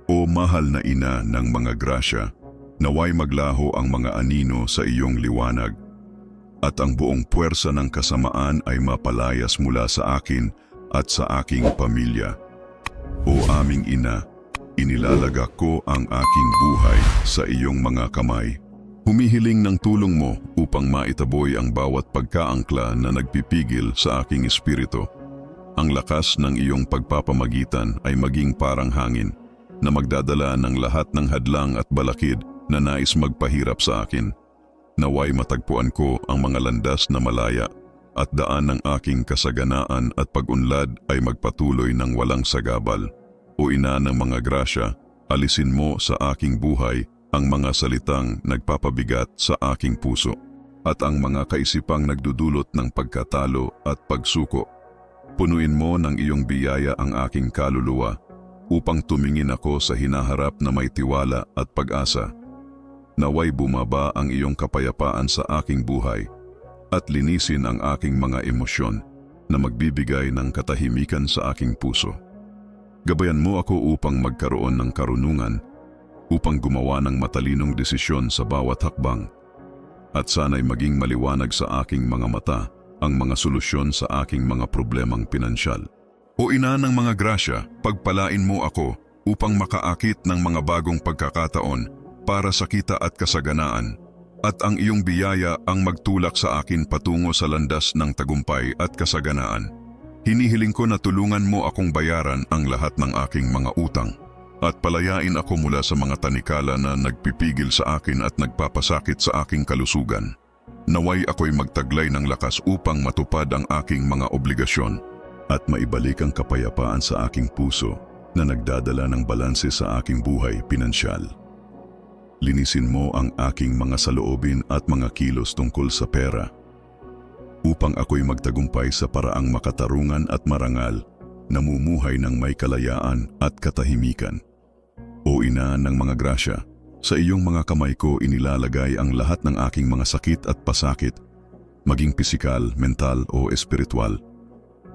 O mahal na ina ng mga grasya, naway maglaho ang mga anino sa iyong liwanag, at ang buong puwersa ng kasamaan ay mapalayas mula sa akin at sa aking pamilya. O aming ina, inilalagak ko ang aking buhay sa iyong mga kamay. Humihiling ng tulong mo upang maitaboy ang bawat pagkaangkla na nagpipigil sa aking espiritu. Ang lakas ng iyong pagpapamagitan ay maging parang hangin na magdadala ng lahat ng hadlang at balakid na nais magpahirap sa akin. Naway matagpuan ko ang mga landas na malaya at daan ng aking kasaganaan at pag-unlad ay magpatuloy ng walang sagabal. O ina ng mga grasya, alisin mo sa aking buhay ang mga salitang nagpapabigat sa aking puso at ang mga kaisipang nagdudulot ng pagkatalo at pagsuko. Punuin mo ng iyong biyaya ang aking kaluluwa upang tumingin ako sa hinaharap na may tiwala at pag-asa. Naway bumaba ang iyong kapayapaan sa aking buhay at linisin ang aking mga emosyon na magbibigay ng katahimikan sa aking puso. Gabayan mo ako upang magkaroon ng karunungan, upang gumawa ng matalinong desisyon sa bawat hakbang, at sana'y maging maliwanag sa aking mga mata ang mga solusyon sa aking mga problemang pinansyal. O ina ng mga grasya, pagpalain mo ako upang makaakit ng mga bagong pagkakataon para sa kita at kasaganaan, at ang iyong biyaya ang magtulak sa akin patungo sa landas ng tagumpay at kasaganaan. Hinihiling ko na tulungan mo akong bayaran ang lahat ng aking mga utang at palayain ako mula sa mga tanikala na nagpipigil sa akin at nagpapasakit sa aking kalusugan. Naway ako'y magtaglay ng lakas upang matupad ang aking mga obligasyon at maibalik ang kapayapaan sa aking puso na nagdadala ng balanse sa aking buhay pinansyal. Linisin mo ang aking mga saloobin at mga kilos tungkol sa pera, upang ako'y magtagumpay sa paraang makatarungan at marangal, namumuhay ng may kalayaan at katahimikan. O ina ng mga grasya, sa iyong mga kamay ko inilalagay ang lahat ng aking mga sakit at pasakit, maging pisikal, mental o espiritual.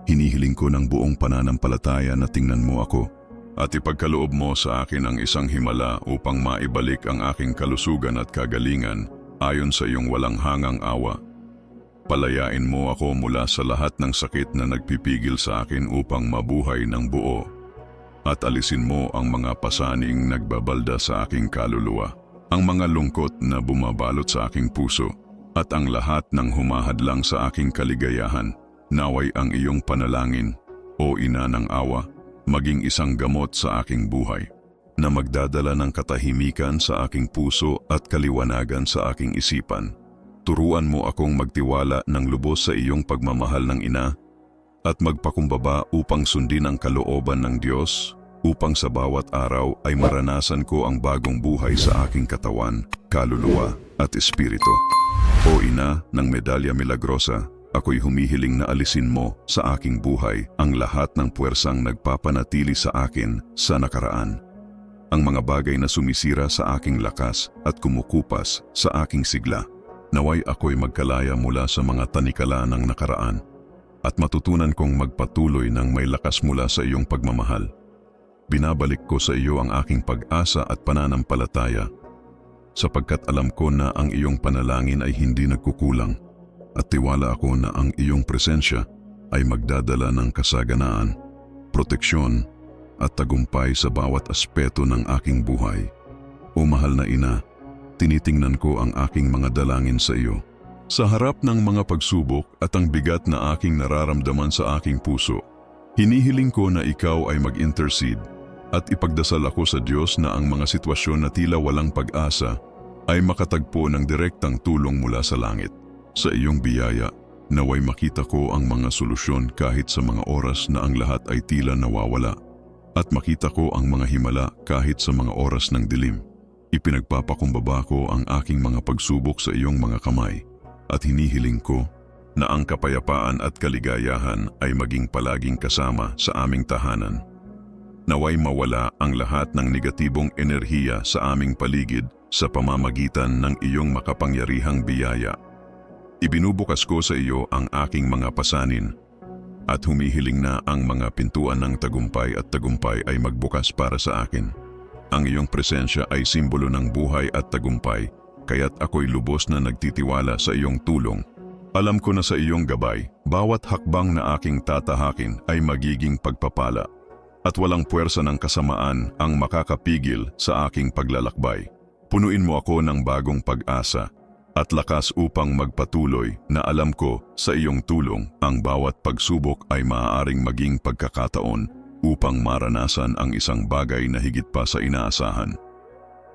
Hinihiling ko ng buong pananampalataya na tingnan mo ako at ipagkaloob mo sa akin ang isang himala upang maibalik ang aking kalusugan at kagalingan ayon sa iyong walang hangang awa. Palayain mo ako mula sa lahat ng sakit na nagpipigil sa akin upang mabuhay ng buo, at alisin mo ang mga pasaning nagbabalda sa aking kaluluwa, ang mga lungkot na bumabalot sa aking puso, at ang lahat ng humahadlang sa aking kaligayahan. Naway ang iyong panalangin, o ina ng awa, maging isang gamot sa aking buhay, na magdadala ng katahimikan sa aking puso at kaliwanagan sa aking isipan. Turuan mo akong magtiwala ng lubos sa iyong pagmamahal ng ina at magpakumbaba upang sundin ang kalooban ng Diyos, upang sa bawat araw ay maranasan ko ang bagong buhay sa aking katawan, kaluluwa at espiritu. O ina ng medalya milagrosa, ako'y humihiling na alisin mo sa aking buhay ang lahat ng puwersang nagpapanatili sa akin sa nakaraan. Ang mga bagay na sumisira sa aking lakas at kumukupas sa aking sigla. Naway ako'y magkalaya mula sa mga tanikala ng nakaraan at matutunan kong magpatuloy ng may lakas mula sa iyong pagmamahal. Binabalik ko sa iyo ang aking pag-asa at pananampalataya, sapagkat alam ko na ang iyong panalangin ay hindi nagkukulang at tiwala ako na ang iyong presensya ay magdadala ng kasaganaan, proteksyon at tagumpay sa bawat aspeto ng aking buhay. O mahal na ina, tinitingnan ko ang aking mga dalangin sa iyo. Sa harap ng mga pagsubok at ang bigat na aking nararamdaman sa aking puso, hinihiling ko na ikaw ay mag-intercede at ipagdasal ako sa Diyos na ang mga sitwasyon na tila walang pag-asa ay makatagpo ng direktang tulong mula sa langit. Sa iyong biyaya, naway makita ko ang mga solusyon kahit sa mga oras na ang lahat ay tila nawawala, at makita ko ang mga himala kahit sa mga oras ng dilim. Ipinagpapakumbaba ko ang aking mga pagsubok sa iyong mga kamay at hinihiling ko na ang kapayapaan at kaligayahan ay maging palaging kasama sa aming tahanan. Naway mawala ang lahat ng negatibong enerhiya sa aming paligid sa pamamagitan ng iyong makapangyarihang biyaya. Ibinubukas ko sa iyo ang aking mga pasanin at humihiling na ang mga pintuan ng tagumpay at tagumpay ay magbukas para sa akin. Ang iyong presensya ay simbolo ng buhay at tagumpay, kaya't ako'y lubos na nagtitiwala sa iyong tulong. Alam ko na sa iyong gabay, bawat hakbang na aking tatahakin ay magiging pagpapala, at walang puwersa ng kasamaan ang makakapigil sa aking paglalakbay. Punuin mo ako ng bagong pag-asa at lakas upang magpatuloy na alam ko sa iyong tulong ang bawat pagsubok ay maaaring maging pagkakataon upang maranasan ang isang bagay na higit pa sa inaasahan.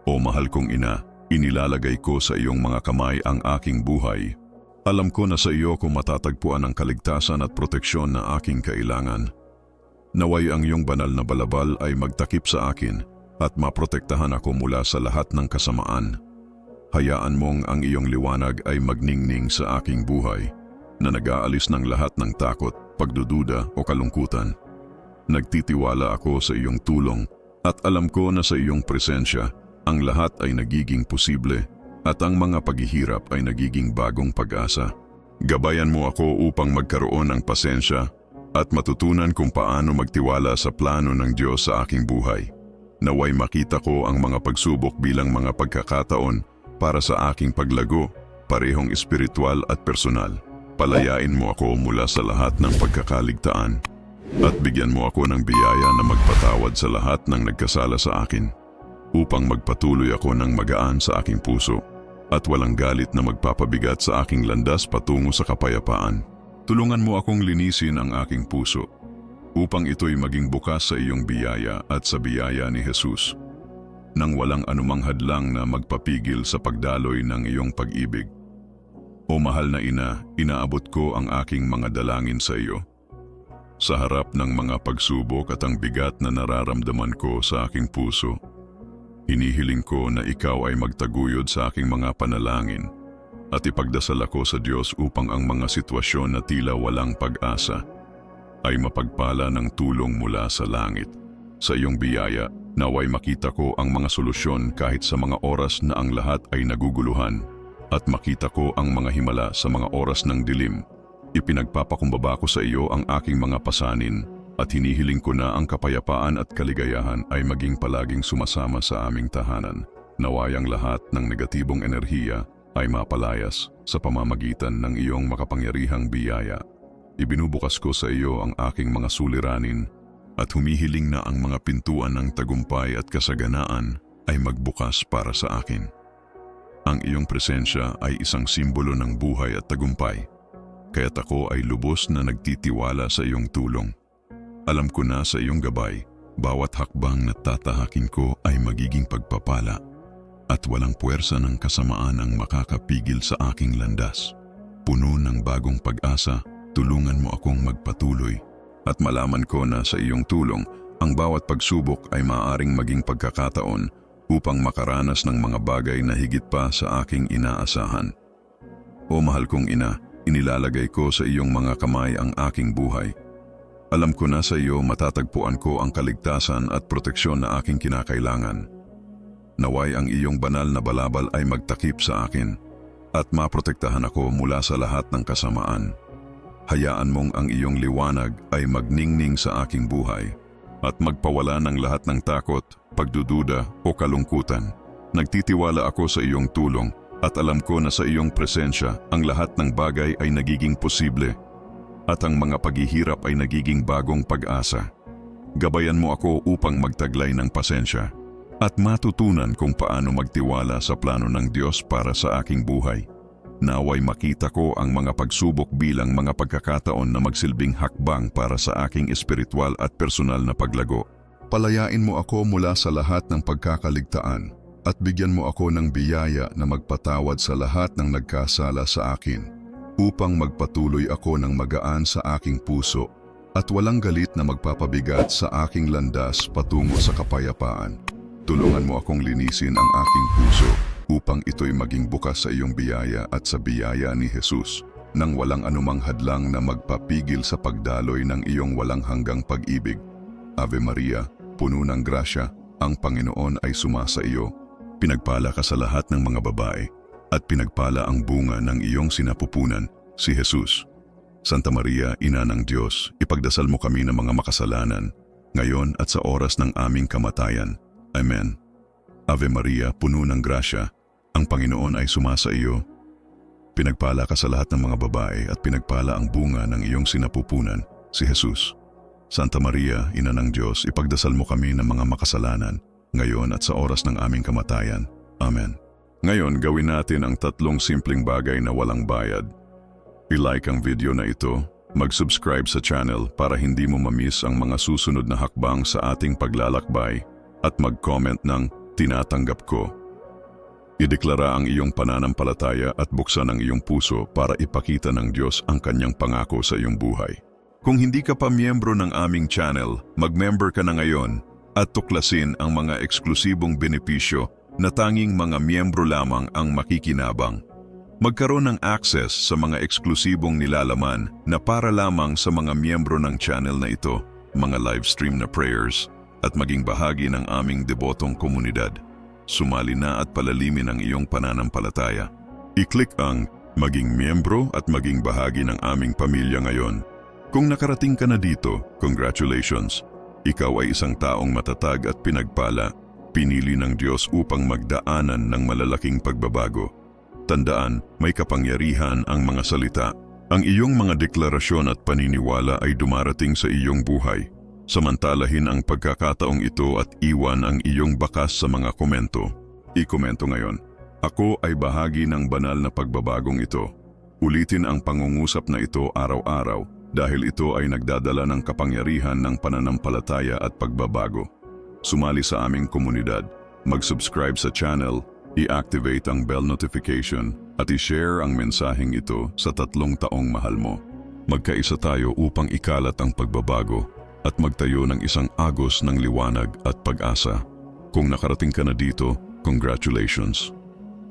O mahal kong ina, inilalagay ko sa iyong mga kamay ang aking buhay. Alam ko na sa iyo ko matatagpuan ang kaligtasan at proteksyon na aking kailangan. Naway ang iyong banal na balabal ay magtakip sa akin at maprotektahan ako mula sa lahat ng kasamaan. Hayaan mong ang iyong liwanag ay magningning sa aking buhay na nag-aalis ng lahat ng takot, pagdududa o kalungkutan. Nagtitiwala ako sa iyong tulong at alam ko na sa iyong presensya ang lahat ay nagiging posible at ang mga paghihirap ay nagiging bagong pag-asa. Gabayan mo ako upang magkaroon ng pasensya at matutunan kung paano magtiwala sa plano ng Diyos sa aking buhay. Naway makita ko ang mga pagsubok bilang mga pagkakataon para sa aking paglago, parehong espiritual at personal. Palayain mo ako mula sa lahat ng pagkakaligtaan at bigyan mo ako ng biyaya na magpatawad sa lahat ng nagkasala sa akin, upang magpatuloy ako ng magaan sa aking puso at walang galit na magpapabigat sa aking landas patungo sa kapayapaan. Tulungan mo akong linisin ang aking puso upang ito'y maging bukas sa iyong biyaya at sa biyaya ni Jesus, nang walang anumang hadlang na magpapigil sa pagdaloy ng iyong pag-ibig. O mahal na ina, inaabot ko ang aking mga dalangin sa iyo. Sa harap ng mga pagsubok at ang bigat na nararamdaman ko sa aking puso, hinihiling ko na ikaw ay magtaguyod sa aking mga panalangin at ipagdasal ako sa Diyos upang ang mga sitwasyon na tila walang pag-asa ay mapagpala ng tulong mula sa langit. Sa iyong biyaya, naway makita ko ang mga solusyon kahit sa mga oras na ang lahat ay naguguluhan at makita ko ang mga himala sa mga oras ng dilim. Ipinagpapakumbaba ko sa iyo ang aking mga pasanin at hinihiling ko na ang kapayapaan at kaligayahan ay maging palaging sumasama sa aming tahanan. Naway ang lahat ng negatibong enerhiya ay mapalayas sa pamamagitan ng iyong makapangyarihang biyaya. Ibinubukas ko sa iyo ang aking mga suliranin at humihiling na ang mga pintuan ng tagumpay at kasaganaan ay magbukas para sa akin. Ang iyong presensya ay isang simbolo ng buhay at tagumpay, kaya't ako ay lubos na nagtitiwala sa iyong tulong. Alam ko na sa iyong gabay, bawat hakbang na tatahakin ko ay magiging pagpapala at walang puwersa ng kasamaan ang makakapigil sa aking landas. Puno ng bagong pag-asa, tulungan mo akong magpatuloy at malaman ko na sa iyong tulong, ang bawat pagsubok ay maaaring maging pagkakataon upang makaranas ng mga bagay na higit pa sa aking inaasahan. O mahal kong ina, inilalagay ko sa iyong mga kamay ang aking buhay. Alam ko na sa iyo matatagpuan ko ang kaligtasan at proteksyon na aking kinakailangan. Naway ang iyong banal na balabal ay magtakip sa akin at maprotektahan ako mula sa lahat ng kasamaan. Hayaan mong ang iyong liwanag ay magningning sa aking buhay at magpawala ng lahat ng takot, pagdududa o kalungkutan. Nagtitiwala ako sa iyong tulong at alam ko na sa iyong presensya ang lahat ng bagay ay nagiging posible at ang mga paghihirap ay nagiging bagong pag-asa. Gabayan mo ako upang magtaglay ng pasensya at matutunan kung paano magtiwala sa plano ng Diyos para sa aking buhay. Naway makita ko ang mga pagsubok bilang mga pagkakataon na magsilbing hakbang para sa aking espiritual at personal na paglago. Palayain mo ako mula sa lahat ng pagkakaligtaan at bigyan mo ako ng biyaya na magpatawad sa lahat ng nagkasala sa akin, upang magpatuloy ako ng magaan sa aking puso at walang galit na magpapabigat sa aking landas patungo sa kapayapaan. Tulungan mo akong linisin ang aking puso upang ito'y maging bukas sa iyong biyaya at sa biyaya ni Jesus, nang walang anumang hadlang na magpapigil sa pagdaloy ng iyong walang hanggang pag-ibig. Ave Maria, puno ng grasya, ang Panginoon ay sumasa iyo. Pinagpala ka sa lahat ng mga babae, at pinagpala ang bunga ng iyong sinapupunan, si Jesus. Santa Maria, Ina ng Diyos, ipagdasal mo kami ng mga makasalanan, ngayon at sa oras ng aming kamatayan. Amen. Ave Maria, puno ng grasya, ang Panginoon ay sumasa iyo. Pinagpala ka sa lahat ng mga babae at pinagpala ang bunga ng iyong sinapupunan, si Jesus. Santa Maria, Ina ng Diyos, ipagdasal mo kami ng mga makasalanan, ngayon at sa oras ng aming kamatayan. Amen. Ngayon, gawin natin ang 3 simpleng bagay na walang bayad. I-like ang video na ito, mag-subscribe sa channel para hindi mo ma-miss ang mga susunod na hakbang sa ating paglalakbay, at mag-comment ng tinatanggap ko. Ideklara ang iyong pananampalataya at buksan ang iyong puso para ipakita ng Diyos ang kanyang pangako sa iyong buhay. Kung hindi ka pa miyembro ng aming channel, mag-member ka na ngayon at tuklasin ang mga eksklusibong benepisyo na tanging mga miyembro lamang ang makikinabang. Magkaroon ng access sa mga eksklusibong nilalaman na para lamang sa mga miyembro ng channel na ito, mga live stream na prayers, at maging bahagi ng aming debotong komunidad. Sumali na at palalimin ang iyong pananampalataya. I-click ang maging miyembro at maging bahagi ng aming pamilya ngayon. Kung nakarating ka na dito, congratulations! Ikaw ay isang taong matatag at pinagpala, pinili ng Diyos upang magdaanan ng malalaking pagbabago. Tandaan, may kapangyarihan ang mga salita. Ang iyong mga deklarasyon at paniniwala ay dumarating sa iyong buhay. Samantalahin ang pagkakataong ito at iwan ang iyong bakas sa mga komento. I-komento ngayon, ako ay bahagi ng banal na pagbabagong ito. Ulitin ang pangungusap na ito araw-araw dahil ito ay nagdadala ng kapangyarihan ng pananampalataya at pagbabago. Sumali sa aming komunidad, mag-subscribe sa channel, i-activate ang bell notification at i-share ang mensaheng ito sa 3 taong mahal mo. Magkaisa tayo upang ikalat ang pagbabago at magtayo ng isang agos ng liwanag at pag-asa. Kung nakarating ka na dito, congratulations!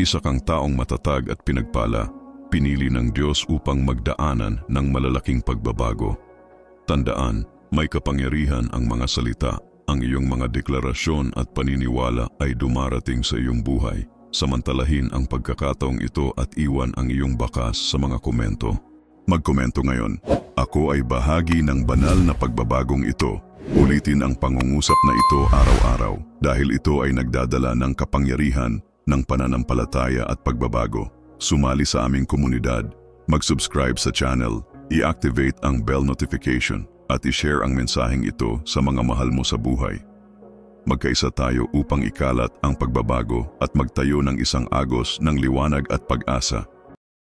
Isa kang taong matatag at pinagpala, pinili ng Diyos upang magdaanan ng malalaking pagbabago. Tandaan, may kapangyarihan ang mga salita. Ang iyong mga deklarasyon at paniniwala ay dumarating sa iyong buhay. Samantalahin ang pagkakataong ito at iwan ang iyong bakas sa mga komento. Magkomento ngayon. Ako ay bahagi ng banal na pagbabagong ito. Ulitin ang pangungusap na ito araw-araw dahil ito ay nagdadala ng kapangyarihan ng pananampalataya at pagbabago. Sumali sa aming komunidad, mag-subscribe sa channel, i-activate ang bell notification at i-share ang mensaheng ito sa mga mahal mo sa buhay. Magkaisa tayo upang ikalat ang pagbabago at magtayo ng isang agos ng liwanag at pag-asa.